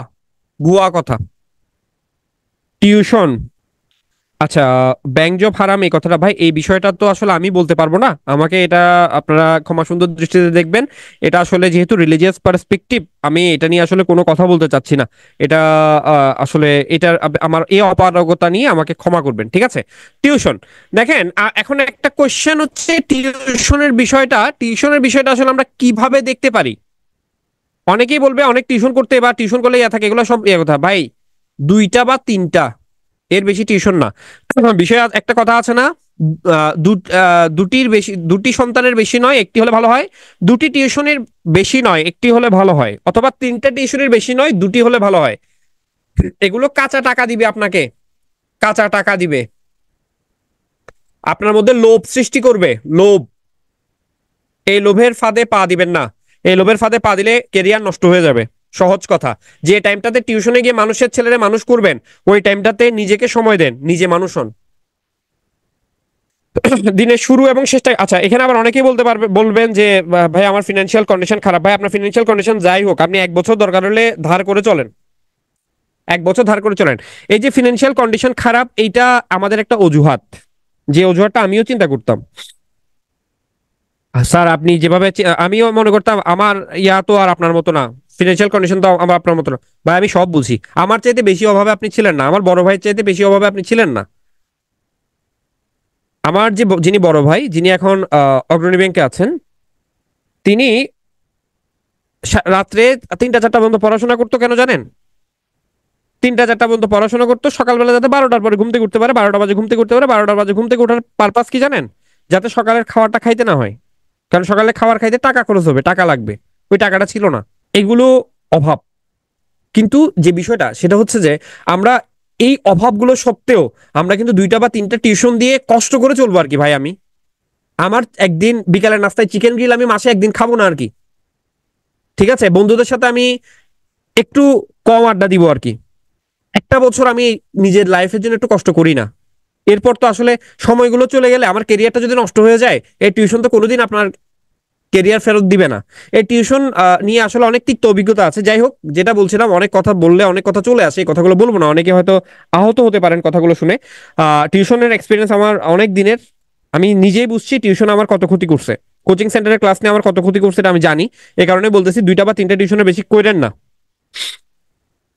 ভুয়া কথা। টিউশন, আচ্ছা, ব্যাংক জব হারাম এই কথাটা ভাই, এই বিষয়টা তো আসলে আমি বলতে পারবো না। আমাকে এটা আপনারা ক্ষমা সুন্দর দৃষ্টিতে দেখবেন। এটা আসলে যেহেতু রিলিজিয়াস পার্সপেক্টিভ, আমি এটা নিয়ে আসলে কোনো কথা বলতে চাচ্ছি না। এটা আসলে এটা আমার এই অপারগতা নিয়ে আমাকে ক্ষমা করবেন, ঠিক আছে? টিউশন, দেখেন, এখন একটা কোশ্চেন হচ্ছে টিউশনের বিষয়টা আসলে আমরা কিভাবে দেখতে পারি? অনেকেই বলবে অনেক টিউশন করতে বা টিউশন করলে ইয়া থাকে, এগুলো সব ইয়ে কথা ভাই। 2টা বা 3টা, এর বেশি টিউশন না। বিষয় একটা কথা আছে না, দুটির বেশি, দুটি সন্তানের বেশি নয় একটি হলে ভালো হয়, দুটি টিউশনের বেশি নয় একটি হলে ভালো হয়, অথবা 3টা টিউশনের বেশি নয় দুটি হলে ভালো হয়। এগুলো কাঁচা টাকা দিবে আপনাকে, কাঁচা টাকা দিবে, আপনার মধ্যে লোভ সৃষ্টি করবে, লোভ। এই লোভের ফাঁদে পা দিবেন না। এই লোভের ফাঁদে পা দিলে কেরিয়ার নষ্ট হয়ে যাবে। সহজ কথা, যে টাইমটাতে টিউশনে গিয়ে মানুষের ছেলেরা মানুষ করবেন, ওই টাইমটাতে নিজেকে সময় দেন, নিজে মানুষ হন। দিনের শুরু এবং শেষটা, আচ্ছা এখানে আবার অনেকেই বলবেন যে ভাই আমার ফিনান্সিয়াল কন্ডিশন খারাপ। ভাই আপনার ফিনান্সিয়াল কন্ডিশন যাই হোক, আপনি 1 বছর দরকার হলে ধার করে চলেন, 1 বছর ধার করে চলেন। এই যে ফিনান্সিয়াল কন্ডিশন খারাপ, এইটা আমাদের একটা অজুহাত, যে অজুহাতটা আমিও চিন্তা করতাম। স্যার আপনি যেভাবে আমিও মনে করতাম আমার ইয়া তো আর আপনার মতো না, ফিনান্সিয়াল কন্ডিশন তো আমার আপনার মতো না। ভাই আমি সব বুঝি, আমার চাইতে বেশি অভাবে আপনি ছিলেন না, আমার বড় ভাইয়ের চাইতে বেশি অভাবে আপনি ছিলেন না। আমার যে যিনি বড় ভাই, যিনি এখন অগ্রণী ব্যাংকে আছেন, তিনি রাত্রে 3টা 4টা পর্যন্ত পড়াশোনা করতো, কেন জানেন? 3টা 4টা পর্যন্ত পড়াশোনা করতো, সকালবেলা যাতে 12টার পরে ঘুম থেকে উঠতে পারে, 12টা বাজে ঘুম থেকে উঠতে পারে। 12টা বাজে ঘুম থেকে ওঠার পারপাস কি জানেন? যাতে সকালের খাবারটা খাইতে না হয়, কারণ সকালে খাবার খাইতে টাকা খরচ হবে, টাকা লাগবে, ওই টাকাটা ছিল না। এগুলো অভাব। কিন্তু যে বিষয়টা সেটা হচ্ছে যে আমরা এই অভাবগুলো সত্ত্বেও আমরা কিন্তু 2টা বা 3টা টিউশন দিয়ে কষ্ট করে চলবো আর কি। ভাই আমি, আমার একদিন বিকালের নাস্তায় চিকেন গ্রিল আমি মাসে একদিন খাবো না আর কি। ঠিক আছে, বন্ধুদের সাথে আমি একটু কম আড্ডা দিব আর কি। একটা বছর আমি নিজের লাইফের জন্য একটু কষ্ট করি না। এরপর তো আসলে সময়গুলো চলে গেলে আমার কেরিয়ারটা যদি নষ্ট হয়ে যায়, এই টিউশন তো কোনোদিন আপনার কেরিয়ার ফেরত দিবে না। এই টিউশন নিয়ে আসলে অনেক তিক্ত অভিজ্ঞতা আছে। যাই হোক, যেটা বলছিলাম, অনেক কথা বললে অনেক কথা চলে আসে, এই কথাগুলো বলবো না, অনেকে হয়তো আহত হতে পারেন কথাগুলো শুনে। টিউশনের এক্সপিরিয়েন্স আমার অনেক দিনের, আমি নিজেই বুঝছি টিউশন আমার কত ক্ষতি করছে। কোচিং সেন্টারের ক্লাস নিয়ে আমার কত ক্ষতি করছে এটা আমি জানি। এই কারণে বলতেছি 2টা বা 3টা টিউশনের বেশি করেন না।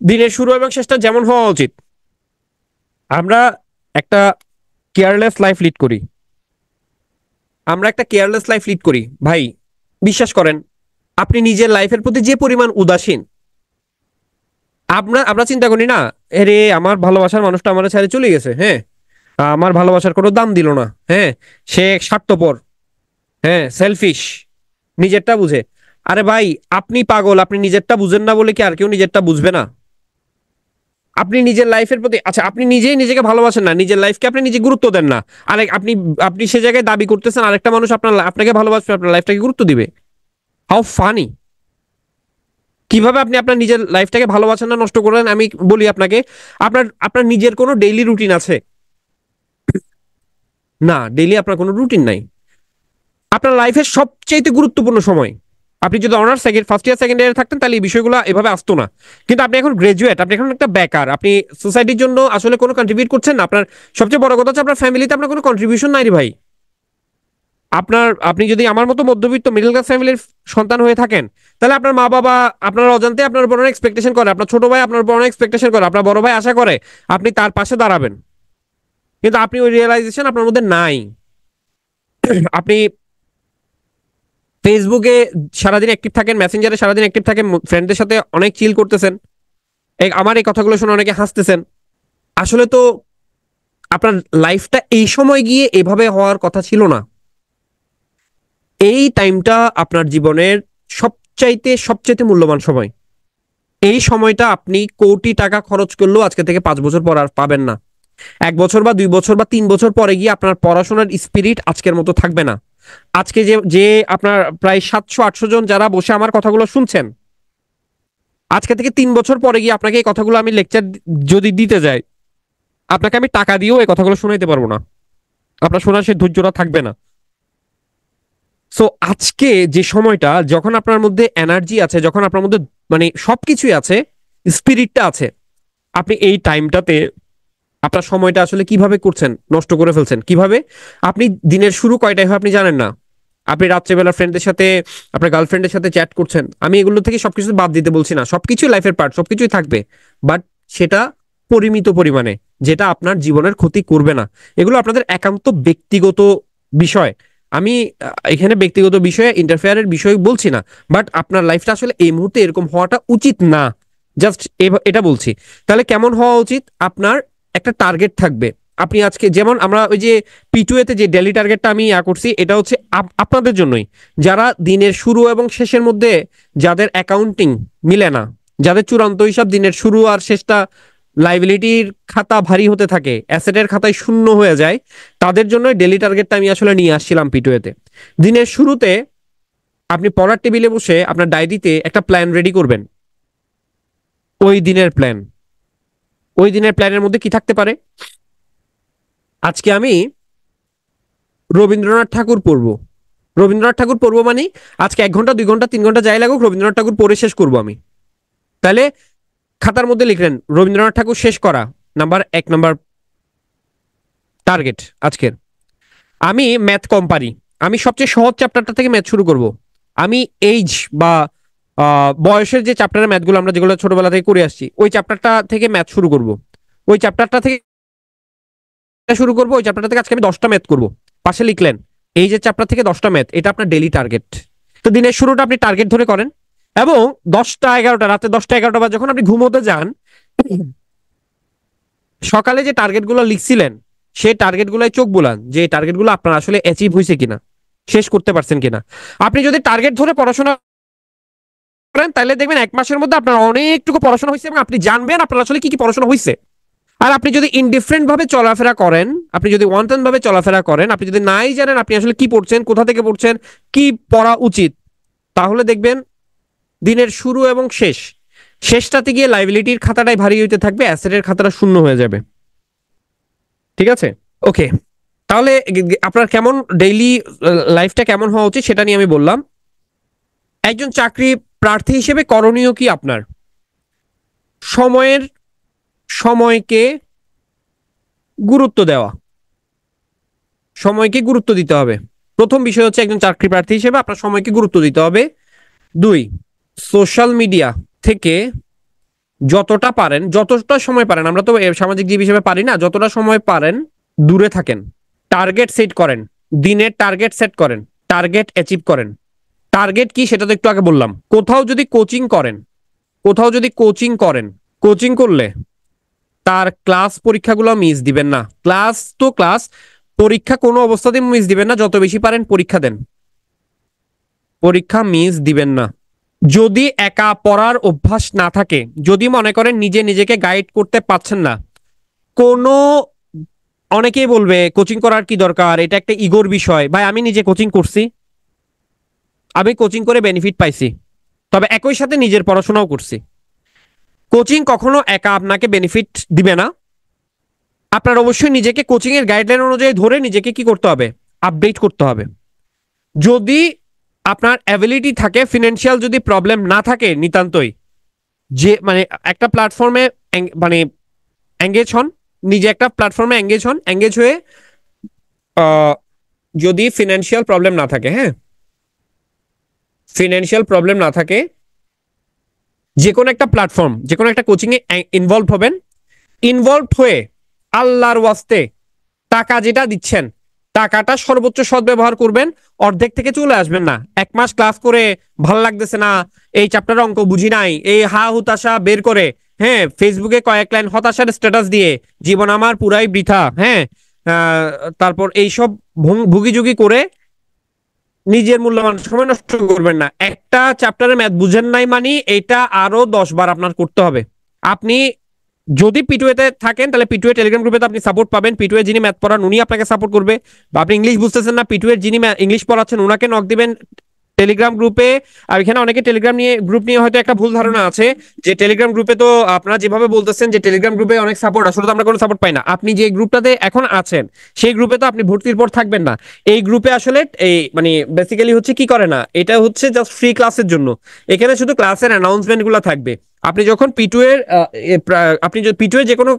দিনের শুরু এবং শেষটা যেমন হওয়া উচিত, আমরা একটা কেয়ারলেস লাইফ লিড করি, আমরা একটা কেয়ারলেস লাইফ লিড করি ভাই। বিশ্বাস করেন, আপনি নিজের লাইফের প্রতি যে পরিমাণ উদাসীন, আমরা আমরা চিন্তা করি না, এরে আমার ভালোবাসার মানুষটা আমার ছেড়ে চলে গেছে, হ্যাঁ, আমার ভালোবাসার কোনো দাম দিল না, হ্যাঁ, সে স্বার্থপর, হ্যাঁ, সেলফিশ, নিজেরটা বুঝে। আরে ভাই, আপনি পাগল, আপনি নিজেরটা বুঝেন না বলে কি আর কেউ নিজেরটা বুঝবে না? আপনি নিজের লাইফের প্রতি, আচ্ছা আপনি নিজেই নিজেকে ভালোবাসেন না, নিজের লাইফকে আপনি নিজে গুরুত্ব দেন না, আরে আপনি আপনি সে জায়গায় দাবি করতেছেন আরেকটা মানুষ আপনাকে ভালোবাসবে, আপনার লাইফটাকে গুরুত্ব দিবে? How funny! কিভাবে আপনি আপনার নিজের লাইফটাকে ভালোবাসেন না, নষ্ট করেন? আমি বলি আপনাকে, আপনার আপনার নিজের কোনো ডেইলি রুটিন আছে? না, ডেইলি আপনার কোনো রুটিন নাই। আপনার লাইফের সবচেয়ে গুরুত্বপূর্ণ সময়, আপনি যদি অনার্স ফার্স্ট ইয়ার সেকেন্ড ইয়ারে থাকতেন তাহলে এই বিষয়গুলো এভাবে আসতো না। কিন্তু আপনি এখন গ্রাজুয়েট, আপনি এখন একটা বেকার, আপনি সোসাইটির জন্য আসলে কোনো কন্ট্রিবিউট করছেন না। আপনার সবচেয়ে বড় কথা হচ্ছে আপনার ফ্যামিলিতে আপনার কোনো কন্ট্রিবিউশন নাই রে ভাই। আপনি যদি আমার মতো মধ্যবিত্ত মিডল ক্লাস ফ্যামিলির সন্তান হয়ে থাকেন, তাহলে আপনার মা বাবা আপনার অজান্তে আপনার উপর অনেক এক্সপেকটেশন করে, আপনার ছোট ভাই আপনার উপর অনেক এক্সপেকটেশন করে, আপনার বড় ভাই আশা করে আপনি তার পাশে দাঁড়াবেন। কিন্তু আপনি ওই রিয়েলাইজেশন আপনার মধ্যে নাই। আপনি ফেসবুকে সারাদিন অ্যাক্টিভ থাকেন, মেসেঞ্জারে সারাদিন অ্যাক্টিভ থাকেন, ফ্রেন্ডদের সাথে অনেক চিল করতেছেন, আমার এই কথাগুলো শুনে অনেকে হাসতেছেন। আসলে তো আপনার লাইফটা এই সময় গিয়ে এভাবে হওয়ার কথা ছিল না। এই টাইমটা আপনার জীবনের সবচাইতে মূল্যবান সময়। এই সময়টা আপনি কোটি টাকা খরচ করলেও আজকে থেকে 5 বছর পর আর পাবেন না। 1 বছর বা 2 বছর বা 3 বছর পরে গিয়ে আপনার পড়াশোনার স্পিরিট আজকের মতো থাকবে না। আজকে যে যে আপনার প্রায় 700-800 জন যারা বসে আমার কথাগুলো শুনছেন, আজকে থেকে 3 বছর পরে গিয়ে আপনাকে এই কথাগুলো আমি লেকচার যদি দিতে যাই, আপনাকে আমি টাকা দিয়েও এই কথাগুলো শোনাইতে পারবো না, আপনার শোনার সে ধৈর্যটা থাকবে না। সো আজকে যে সময়টা, যখন আপনার মধ্যে এনার্জি আছে, যখন আপনার মধ্যে মানে সবকিছুই আছে, স্পিরিটটা আছে, আপনি এই টাইমটাতে আপনার সময়টা আসলে কিভাবে করছেন, নষ্ট করে ফেলছেন কিভাবে? আপনি দিনের শুরু কয়টায় হয় আপনি জানেন না। আপনি রাত্রেবেলা ফ্রেন্ডদের সাথে, আপনার গার্লফ্রেন্ডের সাথে চ্যাট করছেন। আমি এগুলো থেকে সবকিছু বাদ দিতে বলছি না, সবকিছুই লাইফের পার্ট, সবকিছুই থাকবে, বাট সেটা পরিমিত পরিমাণে, যেটা আপনার জীবনের ক্ষতি করবে না। এগুলো আপনাদের একান্ত ব্যক্তিগত বিষয়। আমি এখানে ব্যক্তিগত বিষয়ে ইন্টারফেয়ারের বিষয় বলছি না, বাট আপনার লাইফটা আসলে এই মুহূর্তে এরকম হওয়াটা উচিত না, জাস্ট এটা বলছি। তাহলে কেমন হওয়া উচিত? আপনার একটা টার্গেট থাকবে। আপনি আজকে যেমন আমরা ওই যে P2A-তে যে ডেইলি টার্গেটটা আমি করছি, এটা হচ্ছে আপনাদের জন্যই, যারা দিনের শুরু এবং শেষের মধ্যে, যাদের অ্যাকাউন্টিং মিলে না, যাদের চূড়ান্ত হিসাব দিনের শুরু আর শেষটা লাইবিলিটির খাতা ভারী হতে থাকে, অ্যাসেটের খাতায় শূন্য হয়ে যায়, তাদের জন্য ডেইলি টার্গেটটা আমি আসলে নিয়ে আসছিলাম P2A-তে। দিনের শুরুতে আপনি পড়ার টেবিলে বসে আপনার ডায়েরিতে একটা প্ল্যান রেডি করবেন। ওই দিনের প্ল্যান, ওই দিনের প্ল্যানের মধ্যে কি থাকতে পারে? আজকে আমি রবীন্দ্রনাথ ঠাকুর পড়বো। রবীন্দ্রনাথ ঠাকুর পড়বো মানে আজকে 1 ঘন্টা 2 ঘন্টা 3 ঘন্টা যাই লাগুক রবীন্দ্রনাথ ঠাকুর পড়ে শেষ করবো আমি। তাহলে খাতার মধ্যে লিখলেন রবীন্দ্রনাথ ঠাকুর শেষ করা, নাম্বার 1 নাম্বার টার্গেট আজকের। আমি ম্যাথ কম পারি, আমি সবচেয়ে সহজ চ্যাপ্টারটা থেকে ম্যাথ শুরু করব। আমি এইজ বা বয়সের যে চ্যাপ্টারের ম্যাথগুলো আমরা যেগুলো ছোটবেলা থেকে করে আসছি ওই চ্যাপ্টারটা থেকে ম্যাথ শুরু করব। ওই চ্যাপ্টারটা থেকে শুরু করবো, ওই চ্যাপ্টারটা থেকে আজকে আমি 10টা ম্যাথ করবো। পাশে লিখলেন এই যে চ্যাপ্টার থেকে 10টা ম্যাথ, এটা আপনার ডেইলি টার্গেট। তো দিনের শুরুটা আপনি টার্গেট ধরে করেন এবং 10টা 11টা রাতে 10টা 11টা বা যখন আপনি ঘুমোতে যান সকালে যে টার্গেটগুলো লিখছিলেন সেই টার্গেটগুলোয় চোখ বুলান যে এই টার্গেটগুলো আপনার আসলে অ্যাচিভ হয়েছে কিনা, শেষ করতে পারছেন কিনা। আপনি যদি টার্গেট ধরে পড়াশোনা করেন তাহলে দেখবেন 1 মাসের মধ্যে আপনার অনেকটুকু পড়াশোনা হয়েছে এবং আপনি জানবেন আপনার আসলে কি কি পড়াশোনা হয়েছে। আর আপনি যদি ইনডিফারেন্ট ভাবে চলাফেরা করেন, আপনি যদি ওয়ান্টন ভাবে চলাফেরা করেন, আপনি যদি নাই জানেন আপনি আসলে কি পড়ছেন, কোথা থেকে পড়ছেন, কি পড়া উচিত, তাহলে দেখবেন দিনের শুরু এবং শেষটাতে গিয়ে লাইবিলিটির খাতাটাই ভারী হইতে থাকবে, অ্যাসেটের খাতাটা শূন্য হয়ে যাবে। ঠিক আছে, ওকে। তাহলে আপনার কেমন ডেইলি লাইফটা কেমন হওয়া উচিত সেটা নিয়ে আমি বললাম। একজন চাকরি প্রার্থী হিসেবে করণীয় কি আপনার? সময়কে গুরুত্ব দেওয়া, সময়কে গুরুত্ব দিতে হবে। প্রথম বিষয় হচ্ছে একজন চাকরি প্রার্থী হিসেবে আপনার সময়কে গুরুত্ব দিতে হবে। 2, সোশ্যাল মিডিয়া থেকে যতটা পারেন, যতটা সময় পারেন, আমরা তো সামাজিক জীব হিসেবে পারি না, যতটা সময় পারেন দূরে থাকেন। টার্গেট সেট করেন, দিনের টার্গেট সেট করেন, টার্গেট অ্যাচিভ করেন। টার্গেট কি সেটা তো একটু আগে বললাম। কোথাও যদি কোচিং করেন, কোচিং করলে তার ক্লাস পরীক্ষাগুলো মিস দিবেন না। ক্লাস তো ক্লাস, পরীক্ষা কোনো অবস্থাতেই মিস দিবেন না। যত বেশি পারেন পরীক্ষা দেন, পরীক্ষা মিস দিবেন না। যদি একা পড়ার অভ্যাস না থাকে, যদি মনে করেন নিজেকে গাইড করতে পারছেন না, কোনো অনেকেই বলবে কোচিং করার কি দরকার, এটা একটা ইগোর বিষয়। ভাই আমি নিজে কোচিং করছি, আমি কোচিং করে বেনিফিট পাইছি, তবে একই সাথে নিজের পড়াশোনাও করছি। কোচিং কখনো একা আপনাকে বেনিফিট দিবে না। আপনার অবশ্যই নিজেকে কোচিং এর গাইডলাইন অনুযায়ী ধরে নিজেকে কি করতে হবে, আপডেট করতে হবে। যদি আপনার অ্যাবিলিটি থাকে, ফিনান্সিয়াল যদি প্রবলেম না থাকে নিতান্তই, যে মানে একটা প্ল্যাটফর্মে মানে এঙ্গেজ হন, নিজে একটা প্ল্যাটফর্মে এঙ্গেজ হয়ে যদি ফিনান্সিয়াল প্রবলেম না থাকে, হ্যাঁ ফিনান্সিয়াল প্রবলেম না থাকে, যে কোনো একটা প্ল্যাটফর্ম, যে কোনো একটা কোচিং এ ইনভলভ হবেন। ইনভলভ হয়ে আল্লাহর ওয়াস্তে টাকা যেটা দিচ্ছেন টাকাটা সর্বোচ্চ সদ্ব্যবহার করবেন। অর্ধেক থেকে চলে আসবেন না। 1 মাস ক্লাস করে ভাল লাগতেছে না, এই চ্যাপ্টারের অঙ্ক বুঝি নাই, এই হা হুতাশা বের করে, হ্যাঁ ফেসবুকে কয়েক লাইন হতাশার স্ট্যাটাস দিয়ে জীবন আমার পুরাই বৃথা, হ্যাঁ তারপর এইসব ভুগিযুগি করে নিজের মূল্যবান সময় নষ্ট করবেন না। একটা চ্যাপ্টারে ম্যাথ বুঝেন নাই মানে এটা আরো 10 বার আপনার করতে হবে। আপনি যদি পিটুয়েতে থাকেন তাহলে পিটুয়ে টেলিগ্রাম গ্রুপে তো আপনি সাপোর্ট পাবেন। পিটুয়ে যিনি ম্যাথ পড়ান উনি আপনাকে সাপোর্ট করবে। বা আপনি ইংলিশ বুঝতেছেন না, পিটুয়ের যিনি ইংলিশ পড়াচ্ছেন ওনাকে নক দিবেন টেলিগ্রাম গ্রুপে। আর এখানে অনেকে টেলিগ্রাম গ্রুপ নিয়ে হয়তো একটা ভুল ধারণা আছে যে টেলিগ্রাম গ্রুপে তো আপনারা যেভাবে বলতেছেন যে টেলিগ্রাম গ্রুপে অনেক সাপোর্ট, আসলে তো আমরা কোনো সাপোর্ট পাই না। আপনি যে গ্রুপটাতে এখন আছেন সেই গ্রুপে তো আপনি ভর্তির পর থাকবেন না। এই গ্রুপে আসলে এই মানে বেসিক্যালি হচ্ছে কি করে না, এটা হচ্ছে জাস্ট ফ্রি ক্লাসের জন্য। এখানে শুধু ক্লাসের অ্যানাউন্সমেন্ট গুলো থাকবে। আপনি যখন পিটুয়ের আপনি পিটুয়ে যে কোনো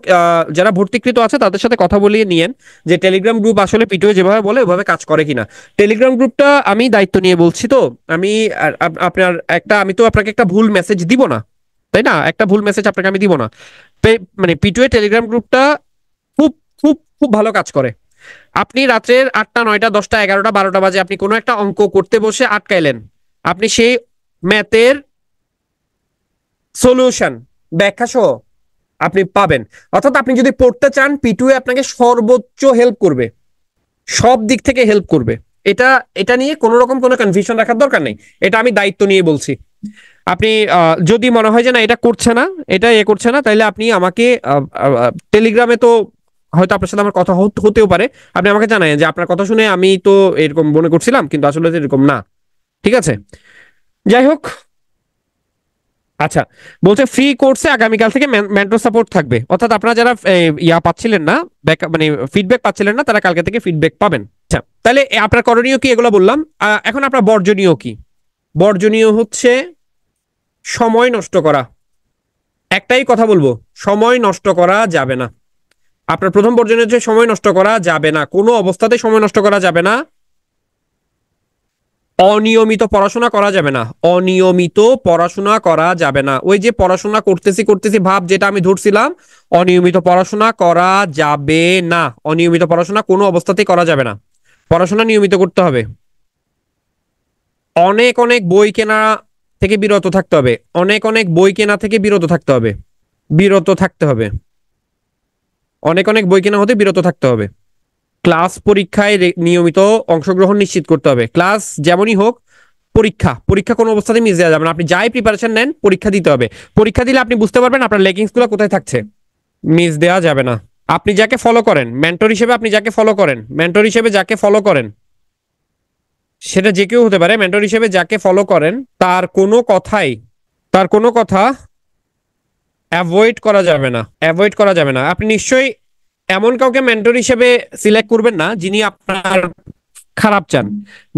যারা ভর্তিকৃত আছে তাদের সাথে কথা বলিয়ে নিয়েন যে টেলিগ্রাম গ্রুপ আসলে পিটুয়ে যেভাবে বলে ওভাবে কাজ করে কিনা। টেলিগ্রাম গ্রুপটা আমি দায়িত্ব নিয়ে বলছি, তো আমি আপনার আমি তো আপনাকে একটা ভুল মেসেজ দিব না, তাই না? একটা ভুল মেসেজ আপনাকে আমি দিব না। মানে পিটুয়ে টেলিগ্রাম গ্রুপটা খুব খুব খুব ভালো কাজ করে। আপনি রাত্রের 8টা 9টা 10টা 11টা 12টা বাজে আপনি কোনো একটা অঙ্ক করতে বসে আটকাইলেন, আপনি সেই ম্যাথের সলিউশন ব্যাখ্যা সহ আপনি পাবেন। অর্থাৎ আপনি যদি পড়তে চান পিটুয়ে আপনাকে সর্বোচ্চ হেল্প করবে, সব দিক থেকে হেল্প করবে। এটা এটা নিয়ে কোনো রকম কোনো কনফিউশন রাখার দরকার নেই, এটা আমি দায়িত্ব নিয়ে বলছি। আপনি যদি মনে হয় যে না এটা করছে না, এটা করছে না, তাহলে আপনি আমাকে টেলিগ্রামে তো হয়তো আপনার সাথে আমার কথা হতেও পারে, আপনি আমাকে জানান যে আপনার কথা শুনে আমি তো এরকম মনে করছিলাম কিন্তু আসলে এরকম না। ঠিক আছে, যাই হোক। আচ্ছা, বলছে ফ্রি কোর্সে আগামীকাল থেকে মেন্টর সাপোর্ট থাকবে, অর্থাৎ আপনারা যারা ইয়া পাচ্ছিলেন না, মানে ফিডব্যাক পাচ্ছিলেন না তারা কালকে থেকে ফিডব্যাক পাবেন। আচ্ছা, তাহলে আপনার করণীয় কি এগুলো বললাম। এখন আপনার বর্জনীয় কি? বর্জনীয় হচ্ছে সময় নষ্ট করা। একটাই কথা বলবো, সময় নষ্ট করা যাবে না। আপনার প্রথম বর্জনীয় হচ্ছে সময় নষ্ট করা যাবে না, কোনো অবস্থাতে সময় নষ্ট করা যাবে না। অনিয়মিত পড়াশোনা করা যাবে না, অনিয়মিত পড়াশোনা করা যাবে না। ওই যে পড়াশোনা করতেছি করতেছি ভাব, যেটা আমি ধরছিলাম, অনিয়মিত পড়াশোনা করা যাবে না। অনিয়মিত পড়াশোনা কোনো অবস্থাতেই করা যাবে না, পড়াশোনা নিয়মিত করতে হবে। অনেক অনেক বই কেনা থেকে বিরত থাকতে হবে, অনেক অনেক বই কেনা থেকে বিরত থাকতে হবে, বিরত থাকতে হবে, অনেক অনেক বই কেনা হতে বিরত থাকতে হবে। ক্লাস পরীক্ষায় নিয়মিত অংশগ্রহণ নিশ্চিত করতে হবে। ক্লাস যেমনই হোক, পরীক্ষা পরীক্ষা কোনো অবস্থাতে মিস দেওয়া যাবে না। আপনি যাই প্রিপারেশন নেন, পরীক্ষা দিতে হবে। পরীক্ষা দিলে আপনি বুঝতে পারবেন আপনার লেগিংস গুলো কোথায় থাকছে। মিস দেওয়া যাবে না। আপনি যাকে ফলো করেন মেন্টর হিসেবে, আপনি যাকে ফলো করেন মেন্টর হিসেবে, যাকে ফলো করেন, সেটা যে কেউ হতে পারে। মেন্টর হিসেবে যাকে ফলো করেন তার কোনো কথাই, তার কোনো কথা অ্যাভয়েড করা যাবে না, অ্যাভয়েড করা যাবে না। আপনি নিশ্চয়ই এমন কাউকে মেন্টর হিসেবে সিলেক্ট করবেন না যিনি আপনার খারাপ চান।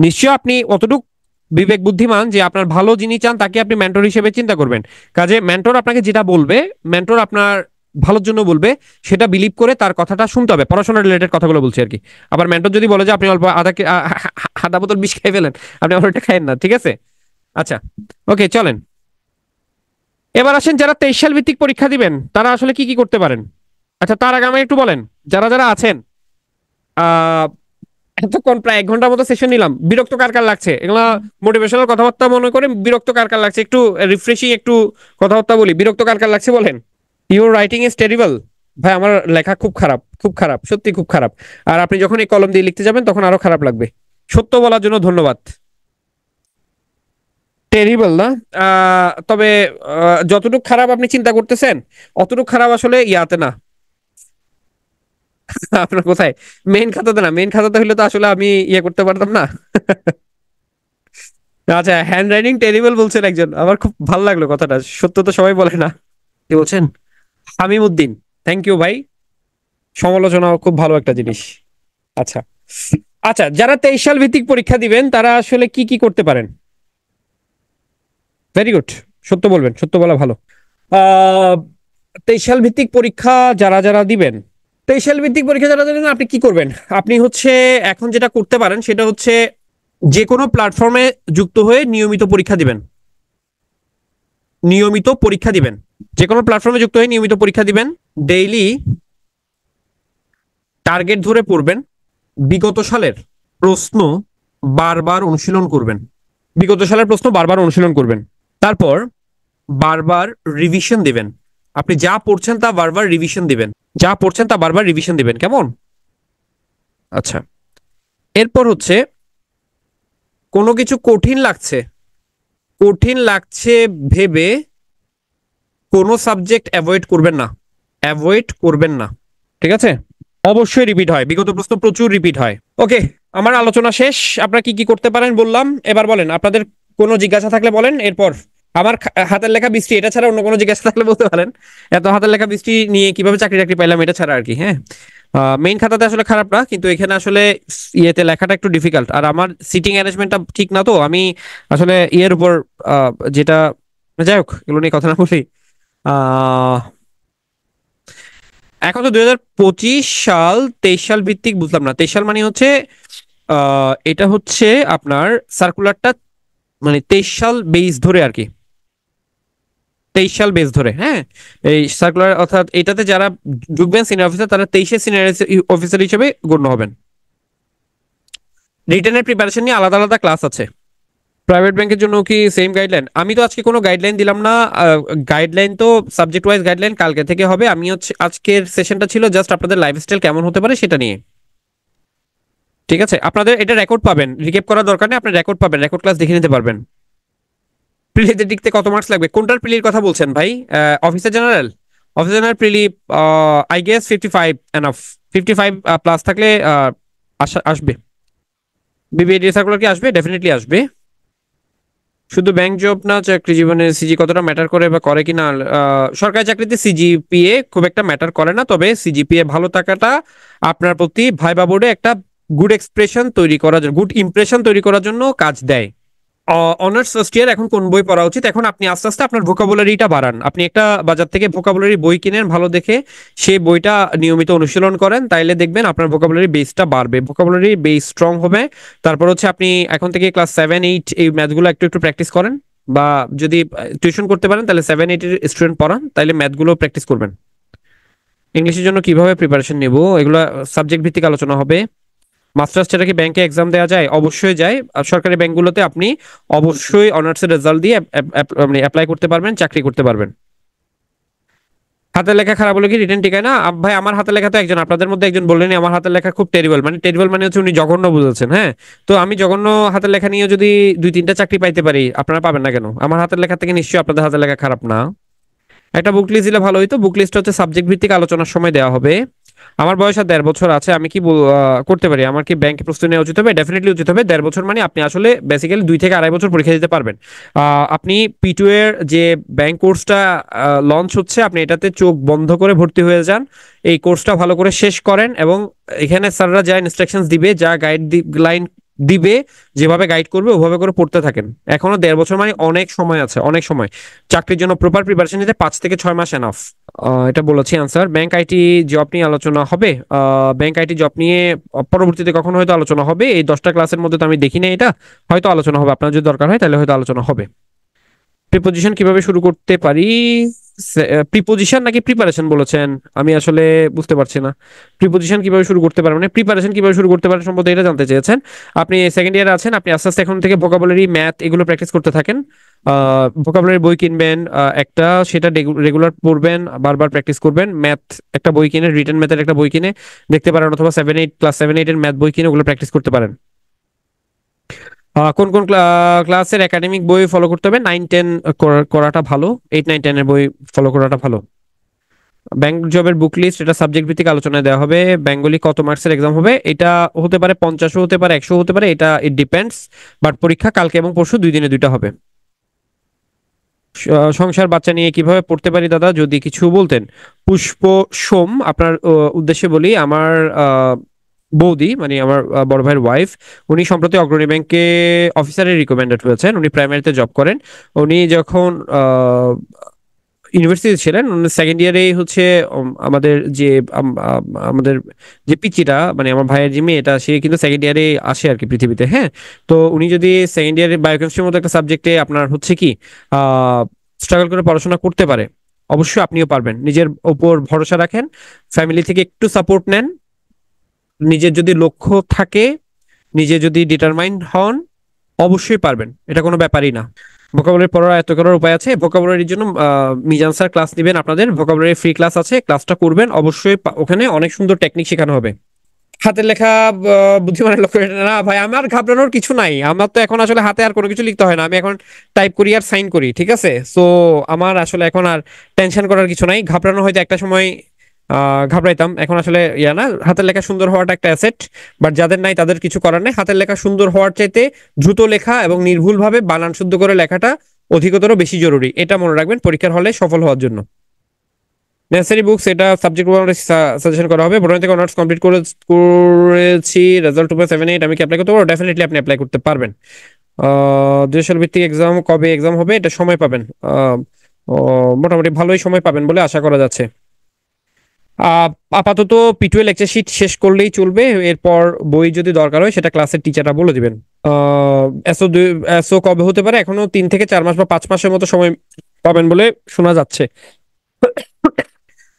নিশ্চয়ই আপনি অতটুকু বিবেক বুদ্ধিমান যে আপনার ভালো যিনি চান তাকে আপনি মেন্টর হিসেবে চিন্তা করবেন। কাজে মেন্টর আপনাকে যেটা বলবে, মেন্টর আপনার ভালোর জন্য বলবে, সেটা বিলিভ করে তার কথাটা শুনতে হবে। পড়াশোনা রিলেটেড কথাগুলো বলছি আর কি। আবার মেন্টর যদি বলে যে আপনি অল্প আধা বোতল বিষ খেয়ে ফেলেন, আপনি আবার ওটা খাইেন না, ঠিক আছে? আচ্ছা, ওকে, চলেন এবার আসেন যারা 23 সাল ভিত্তিক পরীক্ষা দিবেন তারা আসলে কি কি করতে পারেন। আচ্ছা, তার আগে আমাকে একটু বলেন, যারা যারা আছেন, আহ এতক্ষণ প্রায় 1 ঘন্টার মতো সেশন নিলাম, বিরক্ত কার কার লাগছে? এগুলা মোটিভেশনাল কথাবার্তা মনে করে বিরক্ত কার কার লাগছে? একটু রিফ্রেশিং একটু কথাবার্তা বলি, বিরক্ত কার কার লাগছে বলেন। Your writing is terrible. ভাই, আমার লেখা খুব খারাপ, খুব খারাপ, সত্যি খুব খারাপ। আর আপনি যখন এই কলম দিয়ে লিখতে যাবেন তখন আরো খারাপ লাগবে। সত্য বলার জন্য ধন্যবাদ। টেরিবল না? তবে যতটুকু খারাপ আপনি চিন্তা করতেছেন অতটুকু খারাপ আসলে ইয়াতে না। আপনার কোথায়? মেইন খাতাতে না, মেইন খাতাতে হলে তো আসলে আমি ইয়ে করতে পারতাম না। আচ্ছা, হ্যান্ড রাইটিং টেরিবল বলছেন একজন, আমার খুব ভালো লাগলো কথাটা। সত্য তো সবাই বলে না। কি বলছেন? হামিম উদ্দিন, থ্যাংক ইউ ভাই। সমালোচনা খুব ভালো একটা জিনিস। আচ্ছা, আচ্ছা, যারা 23 সাল ভিত্তিক পরীক্ষা দিবেন তারা আসলে কি কি করতে পারেন? ভেরি গুড, সত্য বলবেন, সত্য বলা ভালো। 23 সাল ভিত্তিক পরীক্ষা যারা যারা দিবেন, 23 সাল ভিত্তিক পরীক্ষা যারা দিবেন, আপনি কি করবেন? আপনি হচ্ছে এখন যেটা করতে পারেন সেটা হচ্ছে যে কোনো প্ল্যাটফর্মে যুক্ত হয়ে নিয়মিত পরীক্ষা দিবেন। নিয়মিত পরীক্ষা দিবেন, যে কোনো প্ল্যাটফর্মে যুক্ত হয়ে নিয়মিত পরীক্ষা দিবেন। ডেইলি টার্গেট ধরে পড়বেন। বিগত সালের প্রশ্ন বারবার অনুশীলন করবেন। বিগত সালের প্রশ্ন বারবার অনুশীলন করবেন। তারপর বারবার রিভিশন দিবেন। আপনি যা পড়ছেন তা বারবার রিভিশন দিবেন, যা পড়ছেন তা বারবার রিভিশন দিবেন, কেমন? আচ্ছা, এরপর হচ্ছে কোনো কিছু কঠিন লাগছে, কঠিন লাগছে ভেবে কোনো সাবজেক্ট অ্যাভয়েড করবেন না, অ্যাভয়েড করবেন না, ঠিক আছে? অবশ্যই রিপিট হয়, বিগত প্রশ্ন প্রচুর রিপিট হয়। ওকে, আমার আলোচনা শেষ। আপনারা কি কি করতে পারেন বললাম, এবার বলেন আপনাদের কোনো জিজ্ঞাসা থাকলে বলেন। এরপর আমার হাতের লেখা বৃষ্টি এটা ছাড়া অন্য কোনো জিজ্ঞাসা থাকলে বলতে পারেন। এত হাতের লেখা বৃষ্টি নিয়ে কিভাবে চাকরি টাকরি পাইলাম এটা ছাড়া আর কি। হ্যাঁ, মেইন খাতাতে আসলে খারাপ না, কিন্তু এখানে আসলে ইয়েতে লেখাটা একটু ডিফিকাল্ট। আর আমার সিটিং অ্যারেঞ্জমেন্টটা ঠিক না, তো আমি আসলে ইয়ের উপর যেটা, যাই হোক এগুলো নিয়ে কথা না বলি। আহ এখন তো 2025 সাল, 23 সাল ভিত্তিক বুঝলাম না। 23 সাল মানে হচ্ছে এটা হচ্ছে আপনার সার্কুলারটা, মানে 23 সাল বেস ধরে আর কি, 23 সাল বেস ধরে। হ্যাঁ, এই সার্কুলার অর্থাৎ এটাতে যারা ঢুকবেন সিনিয়র অফিসার, তারা 23-এ সিনিয়র অফিসার হিসেবে গণ্য হবেন। রিটেনের প্রিপারেশন নিয়ে আলাদা আলাদা ক্লাস আছে। প্রাইভেট ব্যাংকের জন্য কি সেম গাইডলাইন? আমি তো আজকে কোনো গাইডলাইন দিলাম না। গাইডলাইন তো সাবজেক্ট ওয়াইজ গাইডলাইন কালকে থেকে হবে। আমি হচ্ছে আজকের সেশনটা ছিল জাস্ট আপনাদের লাইফস্টাইল কেমন হতে পারে সেটা নিয়ে, ঠিক আছে? আপনাদের এটা রেকর্ড পাবেন, রিকেপ করার দরকার নেই, আপনি রেকর্ড পাবেন, রেকর্ড ক্লাস দেখে নিতে পারবেন। প্রিলিতে টিকতে কত মার্কস লাগবে? কোনটার প্রিলির কথা বলছেন ভাই? Officer general? Officer general prelim I guess 55 enough. 55 plus থাকলে আসবে। বিবিএডি সার্কুলার কি আসবে? ডেফিনেটলি আসবে। শুধু ব্যাংক জব না, চাকরি জীবনে সিজি কতটা ম্যাটার করে বা করে কিনা? সরকারি চাকরিতে সিজিপিএ খুব একটা ম্যাটার করে না, তবে সিজিপিএ ভালো থাকাটা আপনার প্রতি ভাইবা বোর্ডে একটা গুড এক্সপ্রেশন তৈরি করার জন্য, গুড ইমপ্রেশন তৈরি করার জন্য কাজ দেয়। অনার্স ফার্স্ট ইয়ার এখন কোন বই পড়া উচিত? এখন আপনি আস্তে আস্তে আপনার ভোকাবুলারিটা বাড়ান। আপনি একটা বাজার থেকে ভোকাবুলারি বই কিনেন ভালো দেখে, সেই বইটা নিয়মিত অনুশীলন করেন, তাইলে দেখবেন আপনার ভোকাবুলারি বেসটা বাড়বে, ভোকাবুলারি বেস স্ট্রং হবে। তারপর হচ্ছে আপনি এখন থেকে ক্লাস 7, 8 এই ম্যাথগুলো একটু একটু প্র্যাকটিস করেন, বা যদি টিউশন করতে পারেন তাহলে 7, 8 এর স্টুডেন্ট পড়ান, তাইলে ম্যাথগুলো প্র্যাকটিস করবেন। ইংলিশের জন্য কিভাবে প্রিপারেশন নেব, এগুলো সাবজেক্ট ভিত্তিক আলোচনা হবে। মাস্টার্স ছাড়া কি ব্যাংকে এক্সাম দেওয়া যায়? অবশ্যই যায়। আর সরকারি ব্যাংকগুলোতে আপনি অবশ্যই অনার্সের রেজাল্ট দিয়ে মানে অ্যাপ্লাই করতে পারবেন, চাকরি করতে পারবেন। হাতের লেখা খারাপ হলে কি রিটেন টিকায় না? ভাই আমার হাতের লেখা তো একজন আপনাদের মধ্যে একজন বললেনই আমার হাতের লেখা খুব টেরিবল, মানে টেরিবল মানে হচ্ছে উনি জঘন্য বুঝেছেন। হ্যাঁ, তো আমি জঘন্য হাতের লেখা নিয়ে যদি 2-3টা চাকরি পাইতে পারি, আপনারা পাবেন না কেন? আমার হাতের লেখা থেকে নিশ্চয়ই আপনাদের হাতের লেখা খারাপ না। একটা বুক লিস্ট দিলে ভালো হইতো। বুক লিস্ট হচ্ছে সাবজেক্ট ভিত্তিক আলোচনার সময় দেওয়া হবে। আমার বয়স আর 1.5 বছর আছে, আমি কি করতে পারি? আমার কি ব্যাংকে প্রস্তুতি নেওয়া উচিত হবে? ডেফিনেটলি উচিত হবে। 1.5 বছর মানে আপনি আসলে বেসিক্যালি 2 থেকে 2.5 বছর পরীক্ষা দিতে পারবেন। আপনি P2 এর যে ব্যাংক কোর্সটা লঞ্চ হচ্ছে, আপনি এটাতে চোখ বন্ধ করে ভর্তি হয়ে যান। এই কোর্সটা ভালো করে শেষ করেন, এবং এখানে স্যাররা যা ইনস্ট্রাকশনস দিবে, যা লাইন দিবে, যেভাবে গাইড করবে ওভাবে করে পড়তে থাকেন। এখনো 1.5 বছর মানে অনেক সময় আছে, অনেক সময়। চাকরির জন্য প্রপার প্রিপারেশন নিতে 5 থেকে 6 মাস এনাফ। এটা বলেছি আনসার। ব্যাংক আইটি জব নিয়ে আলোচনা হবে। ব্যাংক আইটি জব নিয়ে পরবর্তীতে কখনো হয়তো আলোচনা হবে। এই 10টা ক্লাসের মধ্যে তো আমি দেখি না এটা, হয়তো আলোচনা হবে। আপনার যদি দরকার হয় তাহলে হয়তো আলোচনা হবে। প্রিপোজিশন কিভাবে শুরু করতে পারি? প্রিপোজিশন নাকি প্রিপারেশন বলেছেন? আমি আসলে বুঝতে পারছি না। প্রিপোজিশন কিভাবে শুরু করতে পারেন মানে প্রিপারেশন কিভাবে শুরু করতে পারেন সম্ভবত এটা জানতে চেয়েছেন। আপনি সেকেন্ড ইয়ারে আছেন, আপনি আস্তে আস্তে এখন থেকে ভোকাবুলারি, ম্যাথ এগুলো প্র্যাকটিস করতে থাকেন। ভোকাবুলারি বই কিনবেন একটা, সেটা রেগুলার পড়বেন, বারবার প্র্যাকটিস করবেন। ম্যাথ একটা বই কিনে, রিটেন ম্যাথের একটা বই কিনে দেখতে পারেন, অথবা 7, 8 ক্লাস 7, 8 এর ম্যাথ বই কিনে ওগুলো প্র্যাকটিস করতে পারেন। কোন কোন ক্লাসের একাডেমিক বই ফলো করতে হবে? 9, 10 করাটা ভালো, 8, 9, 10 এর বই ফলো করাটা ভালো। ব্যাংক জবের বুক লিস্ট, এটা সাবজেক্ট ভিত্তিক আলোচনায় দেওয়া হবে। বেঙ্গলি কত মার্কসের এক্সাম হবে? এটা হতে পারে 50ও হতে পারে, 100 হতে পারে, এটা ইট ডিপেন্ডস। বাট পরীক্ষা কালকে এবং পরশু 2 দিনে 2টা হবে। সংসার বাচ্চা নিয়ে কিভাবে পড়তে পারি দাদা, যদি কিছু বলতেন। পুষ্প সোম, আপনার উদ্দেশ্যে বলি, আমার বৌদি মানে আমার বড় ভাইয়ের ওয়াইফ, উনি সম্প্রতি অগ্রণী ব্যাংকে অফিসারের রিকমেন্ডেড হয়েছেন। উনি প্রাইমারিতে জব করেন। উনি যখন ইউনিভার্সিটি ছিলেন, উনি সেকেন্ড ইয়ারেই হচ্ছে আমাদের যে আমাদের যে পিচিটা, মানে আমার ভাইয়ের যে মেয়েটা, সে কিন্তু সেকেন্ড ইয়ারে আসে আর কি পৃথিবীতে। হ্যাঁ, তো উনি যদি সেকেন্ড ইয়ারে বায়োকেমিস্ট্রির মতো একটা সাবজেক্টে আপনার হচ্ছে কি স্ট্রাগল করে পড়াশোনা করতে পারে, অবশ্যই আপনিও পারবেন। নিজের উপর ভরসা রাখেন, ফ্যামিলি থেকে একটু সাপোর্ট নেন, নিজের যদি লক্ষ্য থাকে, নিজে যদি ডিটারমাইন্ড হন, অবশ্যই পারবেন, এটা কোনো ব্যাপারই না। ভোকাবুলারি পড়ার এত করার উপায় আছে। ভোকাবুলারির জন্য মিজান স্যার ক্লাস নেবেন আপনাদের, ভোকাবুলারি ফ্রি ক্লাস আছে, ক্লাসটা করবেন অবশ্যই। ওখানে অনেক সুন্দর টেকনিক শেখানো হবে। হাতের লেখা বুদ্ধিমানের লক্ষ্য এটা না ভাই, আমার ঘাবড়ানোর কিছু নাই। আমার তো এখন আসলে হাতে আর কোনো কিছু লিখতে হয় না, আমি এখন টাইপ করি আর সাইন করি, ঠিক আছে? সো আমার আসলে এখন আর টেনশন করার কিছু নাই। ঘাবড়ানো হয়তো একটা সময় ঘাবড়াইতাম, এখন আসলে ইয়া না। হাতের লেখা সুন্দর হওয়াটা একটা অ্যাসেট, বাট যাদের নাই তাদের কিছু করার নেই। হাতের লেখা সুন্দর হওয়ার চাইতে দ্রুত লেখা এবং নির্ভুলভাবে বানান শুদ্ধ করে লেখাটা অধিকতর বেশি জরুরি, এটা মনে রাখবেন পরীক্ষার হলে সফল হওয়ার জন্য। নেসেসারি বুকস, এটা সাবজেক্ট সাজেশন করা হবে। বোটানি থেকে অনার্স কমপ্লিট করেছি, রেজাল্ট 2.78, আমি কি অ্যাপ্লাই করতে পারবো? ডেফিনেটলি আপনি অ্যাপ্লাই করতে পারবেন। 2 সাল ভিত্তিক এক্সাম, কবে এক্সাম হবে? এটা সময় পাবেন, মোটামুটি ভালোই সময় পাবেন বলে আশা করা যাচ্ছে। আহ, আপাতত P2 লেকচার শিট শেষ করলেই চলবে, এরপর বই যদি দরকার হয় সেটা ক্লাসের টিচাররা বলে দিবেন। এসও কবে হতে পারে? এখনো 3 থেকে 4 মাস বা 5 মাসের মতো সময় পাবেন বলে শোনা যাচ্ছে।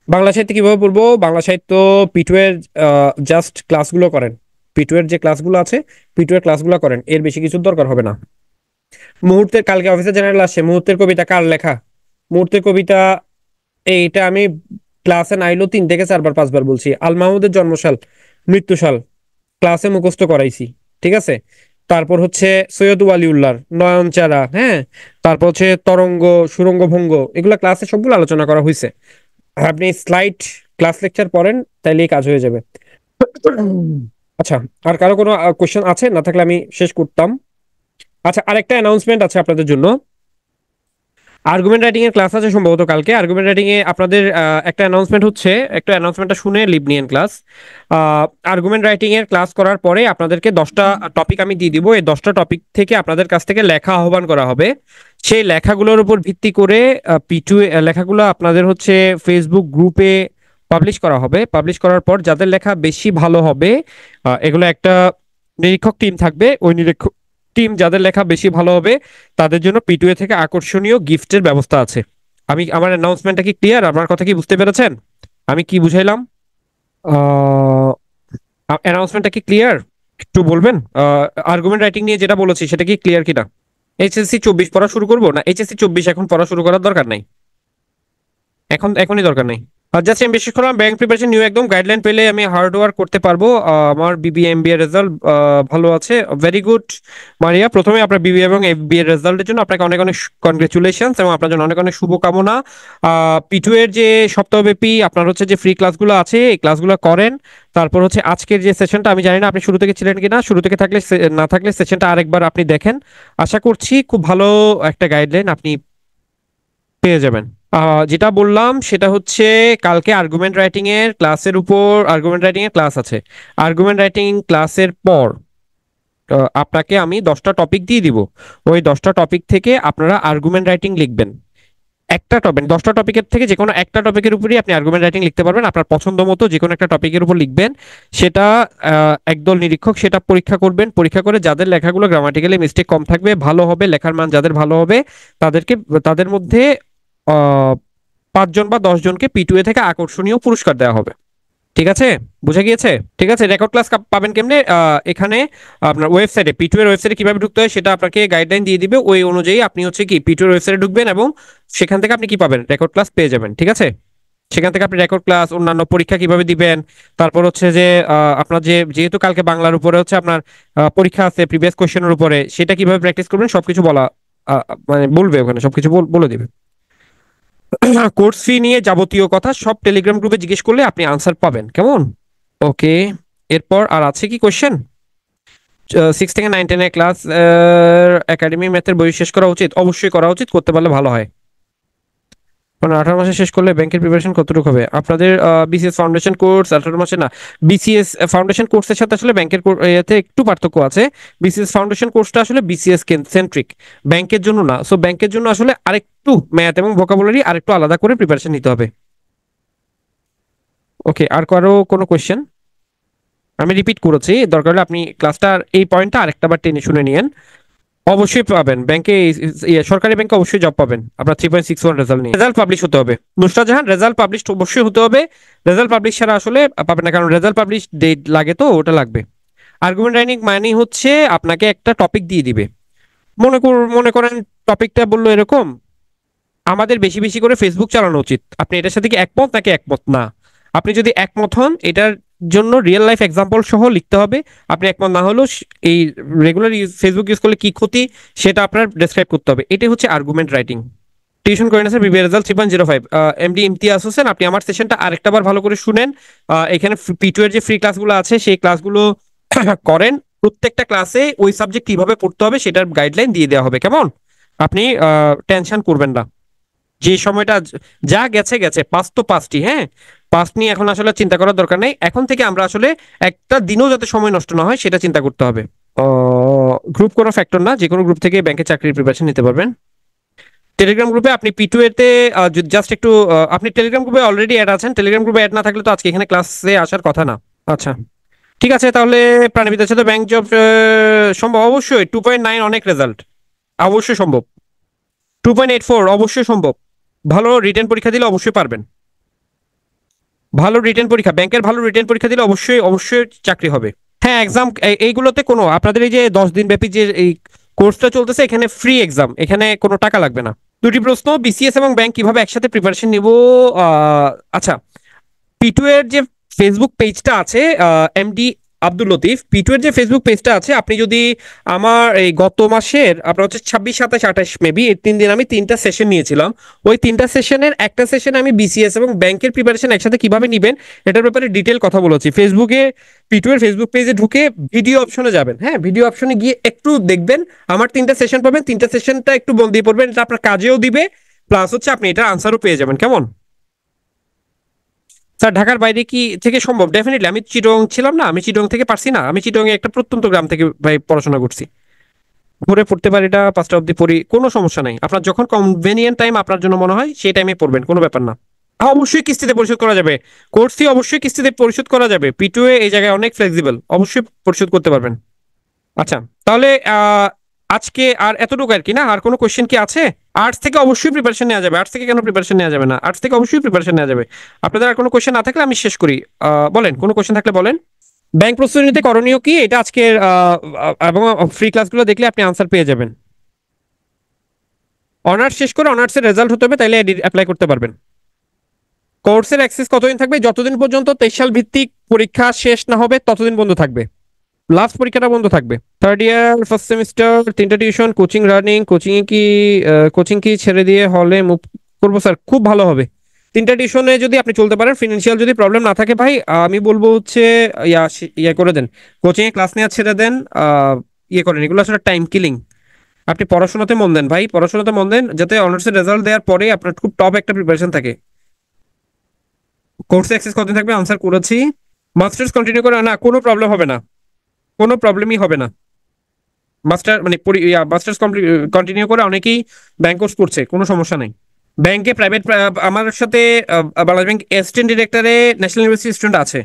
বাংলা সাহিত্য কিভাবে পড়বো? বাংলা সাহিত্য P2 এর জাস্ট ক্লাসগুলো করেন। P2 এর যে ক্লাসগুলো আছে, P2 এর ক্লাসগুলো করেন, এর বেশি কিছুর দরকার হবে না। মুহূর্তের, কালকে অফিসে জেনারেল আসছে, মুহূর্তের কবিতা কার লেখা? মুহূর্তের কবিতা এইটা আমি ক্লাসে নাইলেও 3 থেকে 4 বার 5 বার বলছি। আল মাহমুদের জন্মসাল, মৃত্যুসাল ক্লাসে মুখস্থ করাইছি, ঠিক আছে? তারপর হচ্ছে সৈয়দ ওয়ালিউল্লাহর নয়নচারা, হ্যাঁ, তারপর হচ্ছে তরঙ্গ, সুরঙ্গ ভঙ্গ, এগুলা ক্লাসে সবগুলো আলোচনা করা হয়েছে। আপনি স্লাইড ক্লাস লেকচার পড়েন, তাইলেই কাজ হয়ে যাবে। আচ্ছা, আর কারো কোনো কোশ্চেন আছে? না থাকলে আমি শেষ করতাম। আচ্ছা, আরেকটা অ্যানাউন্সমেন্ট আছে আপনাদের জন্য। আর্গুমেন্ট রাইটিং এর ক্লাস আছে সম্ভবত কালকে। আর্গুমেন্ট রাইটিং এ আপনাদের একটা অ্যানাউন্সমেন্ট হচ্ছে, একটা অ্যানাউন্সমেন্টটা শুনে লিভ নিয়েন ক্লাস। আর্গুমেন্ট রাইটিং এর ক্লাস করার পরে আপনাদেরকে 10টা টপিক আমি দিয়ে দিব। এই 10টা টপিক থেকে আপনাদের কাছ থেকে লেখা আহ্বান করা হবে। সেই লেখাগুলোর উপর ভিত্তি করে পিটু লেখাগুলো আপনাদের হচ্ছে ফেসবুক গ্রুপে পাবলিশ করা হবে। পাবলিশ করার পর যাদের লেখা বেশি ভালো হবে, এগুলো একটা নিরীক্ষক টিম থাকবে। ওই নিরীক্ষক টিম যাদের লেখা বেশি ভালো হবে তাদের জন্য পিটুএ থেকে আকর্ষণীয় গিফটের ব্যবস্থা আছে। আমি আমার অ্যানাউন্সমেন্টটা কি ক্লিয়ার? আপনার কথা কি বুঝতে পেরেছেন আমি কি বুঝাইলাম? অ্যানাউন্সমেন্টটা কি ক্লিয়ার? একটু বলবেন আর্গুমেন্ট রাইটিং নিয়ে যেটা বলেছি সেটা কি ক্লিয়ার কিনা? এইচএসসি 24 পড়া শুরু করবো না এইচএসসি 24 এখন পড়া শুরু করার দরকার নাই, এখনই দরকার নেই। জাস্ট আমি বিশেষ করে ব্যাংক প্রিপারেশন নিউ একদম গাইডলাইন পেলে আমি হার্ড ওয়ার্ক করতে পারবো। আমার বিবিএ এমবিএ রেজাল্ট ভালো আছে, ভেরি গুড মারিয়া। প্রথমে আপনার বিবিএ এবং এমবিএ রেজাল্টের জন্য আপনাকে অনেক অনেক কনগ্রেচুলেশনস এবং আপনার জন্য অনেক অনেক শুভকামনা। পিটু এর যে সপ্তাহব্যাপী আপনার হচ্ছে যে ফ্রি ক্লাসগুলো আছে এই ক্লাসগুলো করেন। তারপর হচ্ছে আজকের যে সেশনটা, আমি জানি না আপনি শুরু থেকে ছিলেন কিনা, শুরু থেকে থাকলে না থাকলে সেশনটা আরেকবার আপনি দেখেন। আশা করছি খুব ভালো একটা গাইডলাইন আপনি পেয়ে যাবেন। যেটা বললাম সেটা হচ্ছে কালকে আর্গুমেন্ট রাইটিং এর ক্লাসের উপর আর্গুমেন্ট রাইটিং এর ক্লাস আছে। আর্গুমেন্ট রাইটিং ক্লাসের পর আপনাকে আমি 10টা টপিক দিয়ে দিব। ওই 10টা টপিক থেকে আপনারা আর্গুমেন্ট রাইটিং লিখবেন। একটা টপিক 10টা টপিকের থেকে যে কোনো একটা টপিকের উপরই আপনি আর্গুমেন্ট রাইটিং লিখতে পারবেন। আপনার পছন্দ মতো যে কোনো একটা টপিকের উপর লিখবেন। সেটা একদল নিরীক্ষক সেটা পরীক্ষা করবেন। পরীক্ষা করে যাদের লেখাগুলো গ্রামাটিক্যালি মিস্টেক কম থাকবে, ভালো হবে, লেখার মান যাদের ভালো হবে, তাদেরকে তাদের মধ্যে 5 জন বা 10 জনকে পিটুএ থেকে আকর্ষণীয় পুরস্কার দেওয়া হবে। ঠিক আছে? বুঝে গিয়েছে? ঠিক আছে। রেকর্ড ক্লাস পাবেন কেমনে? এখানে আপনার ওয়েবসাইটে পিটু এর ওয়েবসাইটে কিভাবে ঢুকতে হয় সেটা আপনাকে গাইডলাইন দিয়ে দিবে। ওই অনুযায়ী আপনি হচ্ছে কি পিটু এর ওয়েবসাইটে ঢুকবেন এবং সেখান থেকে আপনি কি পাবেন, রেকর্ড ক্লাস পেয়ে যাবেন। ঠিক আছে? সেখান থেকে আপনি রেকর্ড ক্লাস, অন্যান্য পরীক্ষা কিভাবে দিবেন, তারপর হচ্ছে যে আপনার যেহেতু কালকে বাংলার উপরে হচ্ছে আপনার পরীক্ষা আছে প্রিভিয়াস কোশ্চেনের উপরে, সেটা কিভাবে প্র্যাকটিস করবেন সবকিছু বলা মানে বলবে, ওখানে সবকিছু বলে দিবে। কোর্স ফি নিয়ে যাবতীয় কথা সব টেলিগ্রাম গ্রুপে জিজ্ঞেস করলে আপনি আনসার পাবেন, কেমন? ওকে। এরপর আর আছে কি কোশ্চেন? 6 থেকে 9 10 এর ক্লাস একাডেমি ম্যাথের বই শেষ করা উচিত, অবশ্যই করা উচিত, করতে পারলে ভালো হয়। মানে 18 মাসে শেষ করলে ব্যাংকের প্রিপারেশন কতটুকু হবে আপনাদের? বিসিএস ফাউন্ডেশন কোর্স 18 মাসে না। বিসিএস ফাউন্ডেশন কোর্সের সাথে আসলে ব্যাংকের এতে একটু পার্থক্য আছে। বিসিএস ফাউন্ডেশন কোর্সটা আসলে বিসিএস সেন্ট্রিক, ব্যাংকের জন্য না। সো ব্যাংকের জন্য আসলে আরেকটু ম্যাথ এবং ভোকাবুলারি আরেকটু আলাদা করে প্রিপারেশন নিতে হবে। ওকে, আর কারো কোনো কোয়েশ্চেন? আমি রিপিট করেছি, দরকার হলে আপনি ক্লাসটার এই পয়েন্টটা আরেকটা বার টেনে শুনে নিয়েন। অবশ্যই পাবেন ব্যাংকে, সরকারি ব্যাংকে অবশ্যই জব পাবেন আপনার 3.61 রেজাল্ট নিয়ে। রেজাল্ট পাবলিশ হতে হবে নুসরাত জাহান, রেজাল্ট পাবলিশ অবশ্যই হতে হবে। রেজাল্ট পাবলিশ ছাড়া আসলে পাবেন না, কারণ রেজাল্ট পাবলিশ ডেট লাগে, তো ওটা লাগবে। আর্গুমেন্ট রাইটিং মানে হচ্ছে আপনাকে একটা টপিক দিয়ে দিবে। মনে করেন টপিকটা বললো এরকম, আমাদের বেশি বেশি করে ফেসবুক চালানো উচিত। আপনি এটার সাথে কি একমত নাকি একমত না? আপনি যদি একমত হন এটার জন্য রিয়েল লাইফ এক্সাম্পল সহ লিখতে হবে। আপনি একমত না হলেও এই রেগুলার ফেসবুক ইউজ করলে কি ক্ষতি সেটা আপনার ডেসক্রাইব করতে হবে। এটাই হচ্ছে আর্গুমেন্ট রাইটিং। টিউশন করেন sir, BBA result 3.05। MD Imtiaz Hossain, আপনি আমার সেশনটা আরেকটা বার ভালো করে শুনেন। এখানে পিটু এর যে ফ্রি ক্লাসগুলো আছে সেই ক্লাসগুলো করেন। প্রত্যেকটা ক্লাসে ওই সাবজেক্ট কিভাবে পড়তে হবে সেটার গাইডলাইন দিয়ে দেওয়া হবে, কেমন? আপনি টেনশন করবেন না। যে সময়টা যা গেছে গেছে, পাস তো পাসটি, হ্যাঁ, পাস নিয়ে এখন আসলে চিন্তা করার দরকার নেই। এখন থেকে আমরা আসলে একটা দিনও যাতে সময় নষ্ট না হয় সেটা চিন্তা করতে হবে। গ্রুপ কোনো ফ্যাক্টর না, যে কোনো গ্রুপ থেকে ব্যাংকের চাকরির প্রিপারেশন নিতে পারবেন। টেলিগ্রাম গ্রুপে আপনি পিটু এতে জাস্ট একটু আপনি টেলিগ্রাম গ্রুপে অলরেডি অ্যাড আছেন। টেলিগ্রাম গ্রুপে অ্যাড না থাকলে তো আজকে এখানে ক্লাসে আসার কথা না। আচ্ছা, ঠিক আছে। তাহলে প্রাণীবিদ্যার সাথে ব্যাংক জব সম্ভব? অবশ্যই। 2.9 অনেক রেজাল্ট, অবশ্যই সম্ভব। 2.84 অবশ্যই সম্ভব। ভালো রিটেন পরীক্ষা দিলে অবশ্যই পারবেন। ভালো রিটেন পরীক্ষা, ব্যাংকের ভালো রিটেন পরীক্ষা দিলে অবশ্যই অবশ্যই চাকরি হবে। হ্যাঁ, এক্সাম এইগুলোতে কোনো আপনাদের এই যে 10 দিন ব্যাপী যে এই কোর্সটা চলতেছে এখানে ফ্রি এক্সাম, এখানে কোনো টাকা লাগবে না। দুটি প্রশ্ন, বিসিএস এবং ব্যাংক কিভাবে একসাথে প্রিপারেশন নিব? আচ্ছা, পিটু এর যে ফেসবুক পেজটা আছে, এমডি আব্দুল লতিফ, পিটু এর যে ফেসবুক পেজটা আছে, আপনি যদি আমার এই গত মাসের আপনার হচ্ছে 26 27 28 মেবি এই 3 দিন আমি 3টা সেশন নিয়েছিলাম। ওই 3টা সেশনের একটা সেশনে আমি বিসিএস এবং ব্যাংকের প্রিপারেশন একসাথে কিভাবে নিবেন এটার ব্যাপারে ডিটেল কথা বলেছি। ফেসবুকে পিটু এর ফেসবুক পেজে ঢুকে ভিডিও অপশনে যাবেন, হ্যাঁ, ভিডিও অপশনে গিয়ে একটু দেখবেন। আমার 3টা সেশন পাবেন, 3টা সেশনটা একটু মন দিয়ে পড়বেন, এটা আপনার কাজেও দিবে। প্লাস হচ্ছে আপনি এটা আনসারও পেয়ে যাবেন। কেমন স্যার? ঢাকার বাইরে কি থেকে সম্ভব? ডেফিনেটলি। আমি চিটং ছিলাম না, আমি চিটং থেকে পারছি না, আমি চিটং এ একটা প্রত্যন্ত গ্রাম থেকে ভাই পড়াশোনা করছি। ভোরে পড়তে পারি, এটা 5টা অবধি পড়ি, কোনো সমস্যা নাই। আপনার যখন কনভেনিয়েন্ট টাইম আপনার জন্য মনে হয় সেই টাইমে পড়বেন, কোনো ব্যাপার না। হ্যাঁ, অবশ্যই কিস্তিতে পরিশোধ করা যাবে। কোর্স ফি অবশ্যই কিস্তিতে পরিশোধ করা যাবে। পিটুএ এই জায়গায় অনেক ফ্লেক্সিবল, অবশ্যই পরিশোধ করতে পারবেন। আচ্ছা, তাহলে আজকে আর এতটুকু আর কি, না আর কোনো কোশ্চেন কি আছে? আর্টস থেকে অবশ্যই প্রিপারেশন নেওয়া যাবে। আর্টস থেকে কেন প্রিপারেশন নেওয়া যাবে না? আর্টস থেকে অবশ্যই প্রিপারেশন নেওয়া যাবে। আপনাদের আর কোনো কোশ্চেন না থাকলে আমি শেষ করি। বলেন, কোনো কোশ্চেন থাকলে বলেন। ব্যাংক প্রস্তুতি নিতে করণীয় কি, এটা আজকের এবং ফ্রি ক্লাসগুলো দেখলে আপনি আনসার পেয়ে যাবেন। অনার্স শেষ করে অনার্সের রেজাল্ট হতে হবে, তাইলে অ্যাপ্লাই করতে পারবেন। কোর্সের অ্যাক্সেস কতদিন থাকবে? যতদিন পর্যন্ত 23 সাল ভিত্তিক পরীক্ষা শেষ না হবে ততদিন বন্ধ থাকবে। লাস্ট পরীক্ষাটা বন্ধ থাকবে। থার্ড ইয়ার ফার্স্ট সেমিস্টার 3টা টিউশন, কোচিং রানিং, কোচিং কি ছেড়ে দিয়ে হলে মুভ করবো স্যার? খুব ভালো হবে। 3টা টিউশনে যদি আপনি চলতে পারেন, ফিনান্সিয়াল যদি প্রবলেম না থাকে ভাই, আমি বলবো হচ্ছে ইয়ে করে দেন, কোচিং এ ক্লাস নেওয়া ছেড়ে দেন। ইয়ে করেন, এগুলো আসলে টাইম কিলিং। আপনি পড়াশোনাতে মন দেন ভাই, পড়াশোনাতে মন দেন, যাতে অনার্সের রেজাল্ট দেওয়ার পরে আপনার খুব টপ একটা প্রিপারেশন থাকে। কোর্সে অ্যাক্সেস কতদিন থাকবে? আনসার করেছি। মাস্টার্স কন্টিনিউ করে না, কোনো প্রবলেম হবে না, কোনো প্রবলেমই হবে না। মাস্টার্স কন্টিনিউ করে অনেকেই ব্যাংক কোর্স করছে, কোনো সমস্যা নেই। ব্যাংকে প্রাইভেট, আমার সাথে বাংলাদেশ ব্যাংক অ্যাসিস্ট্যান্ট ডিরেক্টরে ন্যাশনাল ইউনিভার্সিটি স্টুডেন্ট আছে।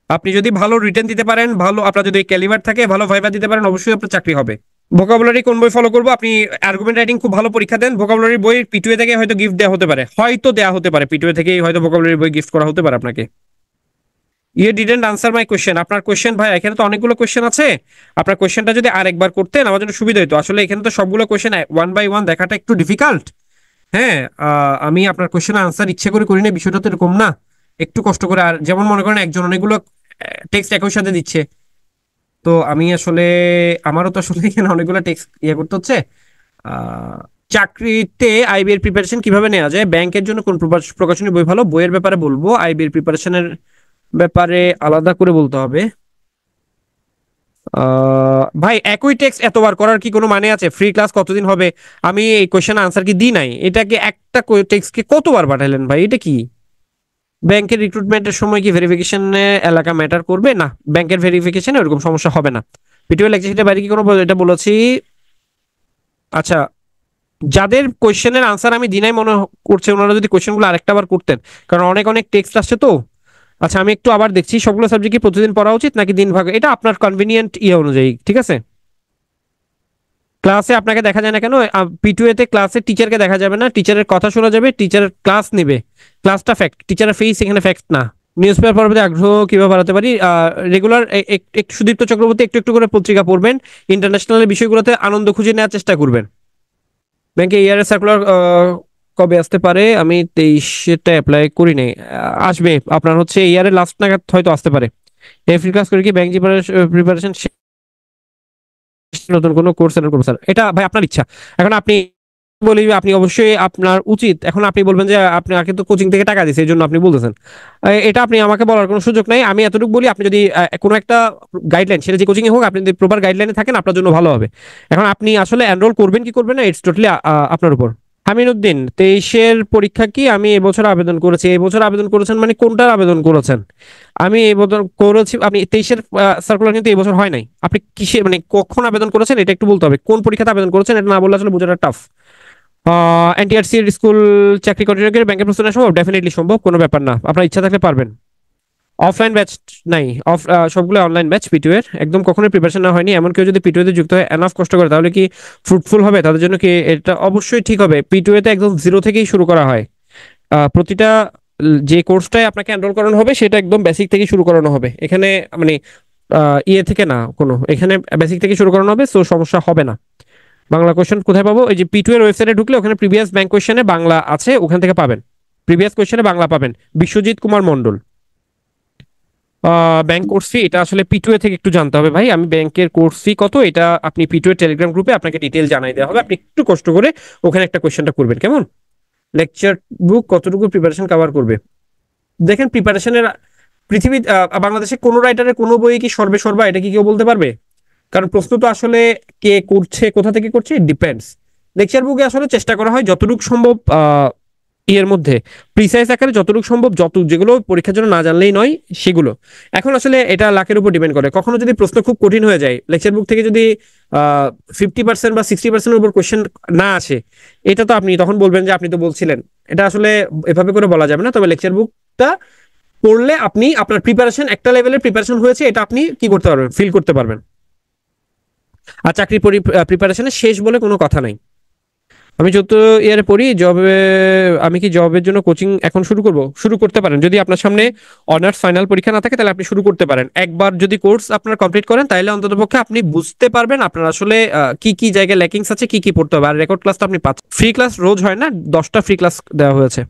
আপনি যদি ভালো রিটেন দিতে পারেন, ভালো আপনার যদি ক্যালিবার থাকে, ভালো ভাইবা দিতে পারেন, অবশ্যই আপনার চাকরি হবে। ভোকাবুলারি কোন বই ফলো করবো? আপনি আর্গুমেন্ট রাইটিং খুব ভালো পরীক্ষা দেন, ভোকাবুলারি বই পিটুএ থেকে হয়তো গিফট দেওয়া হতে পারে, পিটুএ থেকেই হয়তো ভোকাবুলারি বই গিফট করা হতে পারে আপনাকে। You didn't answer my question. আপনার কোয়েশ্চেন ভাই, এখানে তো অনেকগুলো কোয়েশ্চেন আছে। আপনার কোয়েশ্চেনটা যদি আরেকবার করতেন আমার জন্য সুবিধা হতো। আসলে এখানে তো সবগুলো কোয়েশ্চেন ওয়ান বাই ওয়ান দেখাটা একটু ডিফিকাল্ট। হ্যাঁ, আমি আপনার কোয়েশ্চেনের আনসার ইচ্ছে করে করি না, বিষয়টা তো এরকম না। একটু কষ্ট করে, আর যেমন মনে করেন একজন অনেকগুলো টেক্সট একই সাথে দিচ্ছে, তো আমি আসলে, আমারও তো আসলে এখানে অনেকগুলো টেক্সট ইয়ে করতে হচ্ছে। আহ, চাকরিতে আইবি এর প্রিপারেশন কিভাবে নেওয়া যায়? ব্যাংকের জন্য কোন প্রকাশনী বই ভালো? বইয়ের ব্যাপারে বলবো, আইবি এর প্রিপারেশনের ব্যাপারে আলাদা করে বলতে হবে। ভাই, একই টেক্সট এতবার করার কি কোনো মানে আছে? ফ্রি ক্লাস কতদিন হবে? আমি এই কোশ্চেন আনসার কি দিই নাই? এটাকে একটা টেক্সটকে কতবার পাঠালেন ভাই, এটা কি? ব্যাংকের রিক্রুটমেন্টের সময় কি ভেরিফিকেশনে এলাকা ম্যাটার করবে? না, ব্যাংকের ভেরিফিকেশনে ওরকম সমস্যা হবে না। পিটিও লেকচার বাইরে কি কোনো এটা বলেছি? আচ্ছা, যাদের কোয়েশ্চেনের আনসার আমি দিনাই মনে করছে, ওনারা যদি কোয়েশ্চেনগুলো আরেকটা বার করতেন, কারণ অনেক অনেক টেক্সট আসছে তো। আচ্ছা, আমি একটু আবার দেখছি, সবগুলো সাবজেক্ট কি প্রতিদিন পড়া উচিত নাকি দিন ভাগে? এটা আপনার কনভিনিয়েন্ট ইয়ে অনুযায়ী, ঠিক আছে। ক্লাসে আপনাকে দেখা যায় না কেন? পিটুএ তে ক্লাসে টিচারকে দেখা যাবে না, টিচারের কথা শোনা যাবে, টিচারের ক্লাস নেবে। ক্লাসটা ফ্যাক্ট, টিচারের ফেস এখানে ফ্যাক্ট না। নিউজ পেপার পড়ার প্রতি আগ্রহ কিভাবে বাড়াতে পারি? রেগুলার একটু সুদীপ্ত চক্রবর্তী একটু একটু করে পত্রিকা পড়বেন, ইন্টারন্যাশনাল বিষয়গুলোতে আনন্দ খুঁজে নেওয়ার চেষ্টা করবেন। ব্যাংকে ইয়ারের সার্কুলার কবে আসতে পারে? আমি 23-টা অ্যাপ্লাই করি নাই, আসবে আপনার হচ্ছে ইয়ারের লাস্ট নাগাদ হয়তো আসতে পারে। এফ্রি ক্লাস করে কি ব্যাংক প্রিপারেশন, নতুন কোনো কোর্স এন্টার করবো স্যার? এটা ভাই আপনার ইচ্ছা। এখন আপনি বলি, আপনি অবশ্যই আপনার উচিত, এখন আপনি বলবেন যে আপনাকে তো কোচিং থেকে টাকা দিচ্ছে এই জন্য আপনি বলতেছেন, এটা আপনি আমাকে বলার কোনো সুযোগ নাই। আমি এতটুকু বলি, আপনি যদি কোনো একটা গাইডলাইন, সেটা যে কোচিং এ হোক, আপনি যদি প্রপার গাইডলাইনে থাকেন আপনার জন্য ভালো হবে। এখন আপনি আসলে এনরোল করবেন কি করবেন না, ইটস টোটালি আপনার উপর। হামিনুদ্দিন, 23-এর পরীক্ষা কি? আমি এবছর আবেদন করেছি। এবছর আবেদন করেছেন মানে কোনটার আবেদন করেছেন? আমি আবেদন করেছি, আপনি 23-এর সার্কুলার কিন্তু এবছর হয় নাই। আপনি কিসে মানে কখন আবেদন করেছেন এটা একটু বলতে হবে, কোন পরীক্ষাতে আবেদন করেছেন, এটা না বললে আসলে বোঝাটা টাফ। এনটিআরসি এর স্কুল চাকরি কন্টিনিউ করে ব্যাংকের প্রস্তুতি নেওয়া সম্ভব? ডেফিনেটলি সম্ভব, কোনো ব্যাপার না, আপনার ইচ্ছা থাকলে পারবেন। অফলাইন ব্যাচ নাই, সবগুলো অনলাইন ব্যাচ পিটু এর। একদম কখনোই প্রিপারেশন না হয়নি এমন কেউ যদি পিটু তে যুক্ত হয়, এনাফ কষ্ট করে, তাহলে কি ফ্রুটফুল হবে তাদের জন্য? কি এটা অবশ্যই ঠিক হবে। পিটু তে একদম জিরো থেকেই শুরু করা হয়। প্রতিটা যে কোর্সটায় আপনাকে এনরোল করানো হবে সেটা একদম বেসিক থেকে শুরু করানো হবে এখানে, মানে ইয়ে থেকে না কোনো, এখানে বেসিক থেকে শুরু করানো হবে, সো সমস্যা হবে না। বাংলা কোশ্চেন কোথায় পাবো? এই যে পিটু এর ওয়েবসাইটে ঢুকলে ওখানে প্রিভিয়াস ব্যাংক কোশ্চেনে বাংলা আছে, ওখান থেকে পাবেন। প্রিভিয়াস কোশ্চেনে বাংলা পাবেন। Biswajit Kumar Mondal. Bank course fee, এটা আসলে পিটুএ থেকে একটু জানতে হবে ভাই। আমি ব্যাংকের কোর্স ফি কত, এটা আপনি পিটুএ টেলিগ্রাম গ্রুপে আপনাকে ডিটেল জানাই দেওয়া হবে, আপনি একটু কষ্ট করে ওখানে একটা কোশ্চেনটা করবেন, কেমন? লেকচার বুক কতটুকু প্রিপারেশন কভার করবে? দেখেন, প্রিপারেশনের পৃথিবী, বাংলাদেশে কোনো রাইটারের কোনো বই কি সর্বে সর্বা, এটা কি কেউ বলতে পারবে? কারণ প্রশ্ন তো আসলে কে করছে, কোথা থেকে করছে, ডিপেন্ডস। লেকচার বুকে আসলে চেষ্টা করা হয় যতটুকু সম্ভব এর মধ্যে প্রিসাইজ আকারে যতটুকু সম্ভব, যেগুলো পরীক্ষার জন্য না জানলেই নয় সেগুলো। এখন আসলে এটা লাখের উপর ডিপেন্ড করে, কখনো যদি প্রশ্ন খুব কঠিন হয়ে যায়, লেকচার বুক থেকে যদি 50% বা 60% উপর কোয়েশ্চেন না আসে, এটা তো আপনি তখন বলবেন যে আপনি তো বলছিলেন। এটা আসলে এভাবে করে বলা যাবে না। তবে লেকচার বুকটা পড়লে আপনি আপনার প্রিপারেশন, একটা লেভেলের প্রিপারেশন হয়েছে, এটা আপনি কি করতে পারবেন, ফিল করতে পারবেন। আর চাকরি প্রিপারেশনের শেষ বলে কোনো কথা নাই। আমি যত ইয়ারে পড়ি জবে, আমি কি জবের জন্য কোচিং এখন শুরু করব? শুরু করতে পারেন। যদি আপনার সামনে অনার্স ফাইনাল পরীক্ষা না থাকে তাহলে আপনি শুরু করতে পারেন। একবার যদি কোর্স আপনার কমপ্লিট করেন তাহলে অন্ততপক্ষে আপনি বুঝতে পারবেন আপনার আসলে কি কি জায়গায় ল্যাকিংস আছে, কি কি পড়তে হবে। আর রেকর্ড ক্লাসটা আপনি পাচ্ছেন। ফ্রি ক্লাস রোজ হয় না, 10টা ফ্রি ক্লাস দেওয়া হয়েছে।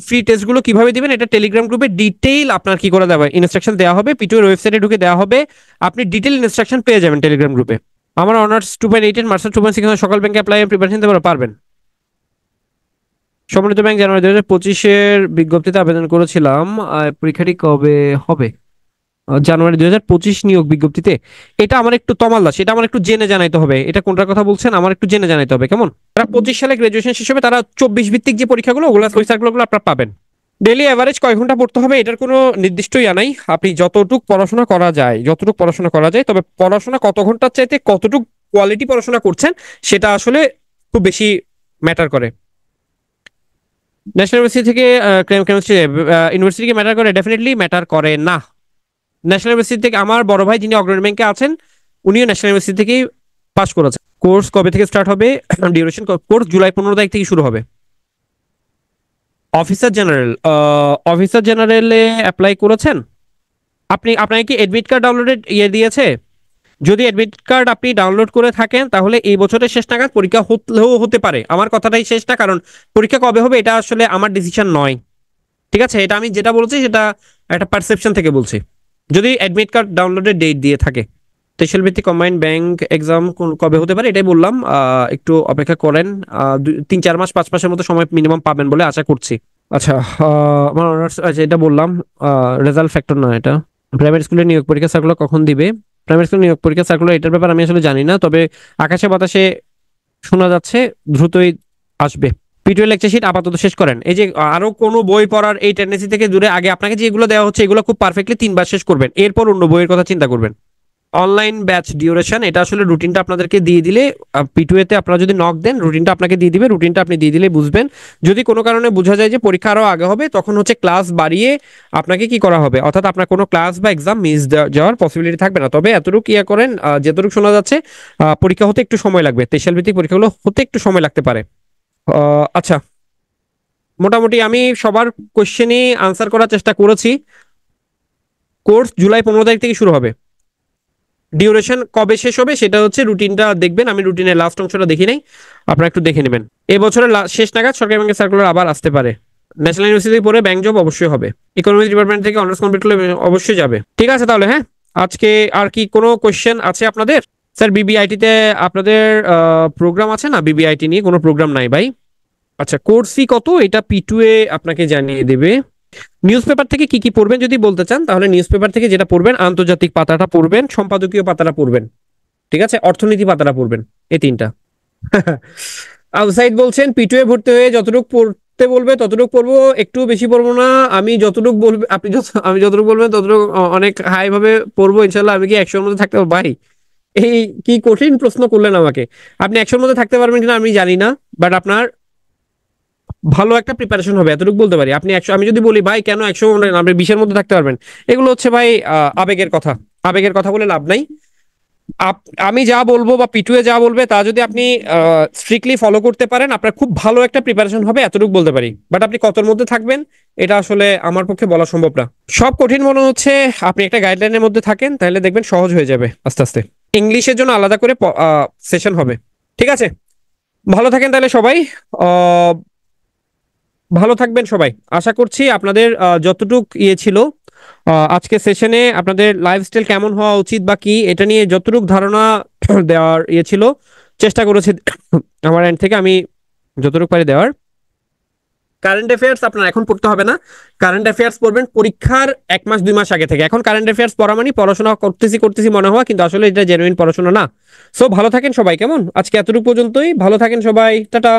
ফ্রি টেস্টগুলো কিভাবে দিবেন এটা টেলিগ্রাম গ্রুপে ডিটেইল আপনার কি করে দেওয়া ইনস্ট্রাকশন দেওয়া হবে, পিটুয়ের ওয়েবসাইটে ঢুকে দেওয়া হবে। আপনি ডিটেইল ইনস্ট্রাকশন পেয়ে যাবেন টেলিগ্রাম গ্রুপে। আমার অনার্স 2.8 এর মাস্টার 2.6 সকাল ব্যাংকে অ্যাপ্লাই প্রিপারেশন দিতে পারবেন। সমন্বিত ব্যাংক জানুয়ারি 2025-এর বিজ্ঞপ্তিতে আবেদন করেছিলাম। পরীক্ষাটি কবে হবে? জানুয়ারি 2025 নিয়োগ বিজ্ঞপ্তিতে। এটা আমার একটু তমাল্লা, সেটা আমার একটু জেনে জানাইতে হবে। এটা কোনটার কথা বলছেন আমার একটু জেনে জানাইতে হবে, কেমন? তারা 25 সালে গ্রাজুয়েশন শেষ হবে, তারা 24 ভিত্তিক যে পরীক্ষাগুলো ওগুলো ওই সার্কুলারগুলো আপনারা পাবেন। ডেইলি অ্যাভারেজ কয় ঘন্টা পড়তে হবে এটার কোনো নির্দিষ্ট ইয়া নাই। আপনি যতটুক পড়াশোনা করা যায়, যতটুক পড়াশোনা করা যায়, তবে পড়াশোনা কত ঘন্টার চাইতে কতটুক কোয়ালিটি পড়াশোনা করছেন সেটা আসলে খুব বেশি ম্যাটার করে। ন্যাশনাল ইউনিভার্সিটি থেকে কেমিস্ট্রি ইউনিভার্সিটি কি ম্যাটার করে? ডেফিনেটলি ম্যাটার করে না। ন্যাশনাল ইউনিভার্সিটি থেকে আমার বড় ভাই যিনি অগ্রণী ব্যাংকে আছেন উনিও ন্যাশনাল ইউনিভার্সিটি থেকেই পাস করেছেন। কোর্স কবে থেকে স্টার্ট হবে? ডিউরেশন কোর্স জুলাই 15 তারিখ থেকে শুরু হবে। অফিসার জেনারেল, অফিসার জেনারেলে অ্যাপ্লাই করেছেন আপনি? আপনাকে কি এডমিট কার্ড ডাউনলোডেড ইয়ে দিয়েছে? যদি এডমিট কার্ড আপনি ডাউনলোড করে থাকেন তাহলে এই বছরের শেষ নাগাদ পরীক্ষা হলেও হতে পারে। আমার কথাটাই শেষ না, কারণ পরীক্ষা কবে হবে এটা আসলে আমার ডিসিশন নয়। ঠিক আছে, এটা আমি যেটা বলছি সেটা একটা পারসেপশন থেকে বলছি। যদি অ্যাডমিট কার্ড ডাউনলোডের ডেট দিয়ে থাকে। ত্রিশাল ভিত্তিক কম্বাইন্ড ব্যাংক এক্সাম কবে হতে পারে এটাই বললাম। একটু অপেক্ষা করেন, 3-4 মাস 5 মাসের মতো সময় মিনিমাম পাবেন বলে আশা করছি। আচ্ছা, আমার অনার্স, আচ্ছা এটা বললাম। রেজাল্ট ফ্যাক্টর না এটা। প্রাইমারি স্কুলের নিয়োগ পরীক্ষা সার্কুলার কখন দিবে? প্রাইমারি স্কুলের নিয়োগ পরীক্ষা সার্কুলার এটার ব্যাপারে আমি আসলে জানি না, তবে আকাশে বাতাসে শোনা যাচ্ছে দ্রুতই আসবে। পিটিও লেকচার শিট আপাতত শেষ করেন। এই যে আরো কোনো বই পড়ার এই টেন্ডেন্সি থেকে দূরে, আগে আপনাকে যেগুলো দেওয়া হচ্ছে এগুলো খুব পারফেক্টলি 3 বার শেষ করবেন, এরপর অন্য বইয়ের কথা চিন্তা করবেন। অনলাইন ব্যাচ ডিউরেশন এটা আসলে রুটিনটা আপনাদেরকে দিয়ে দিলে, পিটুয়েতে আপনারা যদি নক দেন রুটিনটা আপনাকে দিয়ে দিবে, রুটিনটা আপনি দিয়ে দিলে বুঝবেন। যদি কোনো কারণে বোঝা যায় যে পরীক্ষা আরও আগে হবে তখন হচ্ছে ক্লাস বাড়িয়ে আপনাকে কি করা হবে, অর্থাৎ আপনার কোনো ক্লাস বা এক্সাম মিস যাওয়ার পসিবিলিটি থাকবে না। তবে এতটুকু ইয়ে করেন, যতটুকু শোনা যাচ্ছে পরীক্ষা হতে একটু সময় লাগবে, তেইশ সাল ভিত্তিক পরীক্ষাগুলো হতে একটু সময় লাগতে পারে। আচ্ছা, মোটামুটি আমি সবার কোশ্চেনই আনসার করার চেষ্টা করেছি। কোর্স জুলাই 15 তারিখ থেকে শুরু হবে। ডিউরেশন কবে শেষ হবে সেটা হচ্ছে রুটিনটা দেখবেন, আমি রুটিনের লাস্ট অংশটা দেখি নাই, আপনারা একটু দেখে নেবেন। এবছরের শেষ নাগাদ সরকারি ব্যাংকের সার্কুলার আবার আসতে পারে। ন্যাশনাল ইউনিভার্সিটি পড়ে ব্যাংক জব অবশ্যই হবে। ইকোনমিক্স ডিপার্টমেন্ট থেকে অনার্স কমপ্লিট করলে অবশ্যই যাবে। ঠিক আছে তাহলে, হ্যাঁ। আজকে আর কি কোনো কোশ্চেন আছে আপনাদের? স্যার বিবিআইটিতে আপনাদের প্রোগ্রাম আছে না? বিবিআইটি নিয়ে কোনো প্রোগ্রাম নাই ভাই। আচ্ছা, কোর্স ফি কত এটা পিটুয়ে আপনাকে জানিয়ে দেবে। নিউজ পেপার থেকে কি কি পড়বেন যদি বলতে চান তাহলে নিউজ পেপার থেকে যেটা পড়বেন, আন্তর্জাতিক পাতাটা পড়বেন, সম্পাদকীয় পাতাটা পড়বেন, ঠিক আছে, অর্থনীতি পাতাটা পড়বেন, এই 3টা। আউটসাইড বলছেন পিটুয়ে ভর্তি হয়ে যতটুকু পড়তে বলবে ততটুকু পড়বো, একটু বেশি পড়বো না। আমি যতটুকু বলবে আপনি আমি যতটুকু বলবেন ততটুকু অনেক হাই ভাবে পড়বো ইনশাল্লাহ। আমি কি 100-র মধ্যে থাকতে পারবো ভাই? এই কি কঠিন প্রশ্ন করলেন আমাকে। আপনি 100-র মধ্যে থাকতে পারবেন কিনা আমি জানি না, বাট আপনার ভালো একটা প্রিপারেশন হবে এতটুকু বলতে পারি। আপনি 100, আমি যদি বলি ভাই কেন 100 আপনি 20-এর মধ্যে থাকতে পারবেন, এগুলো হচ্ছে ভাই আবেগের কথা। আবেগের কথা বলে লাভ নাই। আমি যা বলবো বা পিটুয়ে যা বলবে তা যদি আপনি স্ট্রিক্টলি ফলো করতে পারেন আপনার খুব ভালো একটা প্রিপারেশন হবে, এতটুকু বলতে পারি। বাট আপনি কতর মধ্যে থাকবেন এটা আসলে আমার পক্ষে বলা সম্ভব না। সব কঠিন মনে হচ্ছে, আপনি একটা গাইডলাইনের মধ্যে থাকেন তাহলে দেখবেন সহজ হয়ে যাবে আস্তে আস্তে। ইংলিশের জন্য আলাদা করে সেশন হবে, ঠিক আছে। ভালো থাকেন তাহলে সবাই, ভালো থাকবেন সবাই। আশা করছি আপনাদের যতটুক ইয়ে ছিল আজকে সেশনে, আপনাদের লাইফস্টাইল কেমন হওয়া উচিত বা কি এটা নিয়ে যতটুক ধারণা দেওয়ার ইয়ে ছিল চেষ্টা করেছি আমার এন্ড থেকে আমি যতটুকু পারি দেওয়ার। কারেন্ট অ্যাফেয়ার্স আপনার এখন পড়তে হবে না, কারেন্ট অ্যাফেয়ার্স পড়বেন পরীক্ষার 1 মাস 2 মাস আগে থেকে। এখন কারেন্ট অ্যাফেয়ার্স পড়া মানে পড়াশোনা করতেছি করতেছি মনে হওয়া, কিন্তু আসলে এটা জেনুইন পড়াশোনা না। সো ভালো থাকেন সবাই, কেমন আজকে এতটুকু পর্যন্তই, ভালো থাকেন সবাই, টাটা।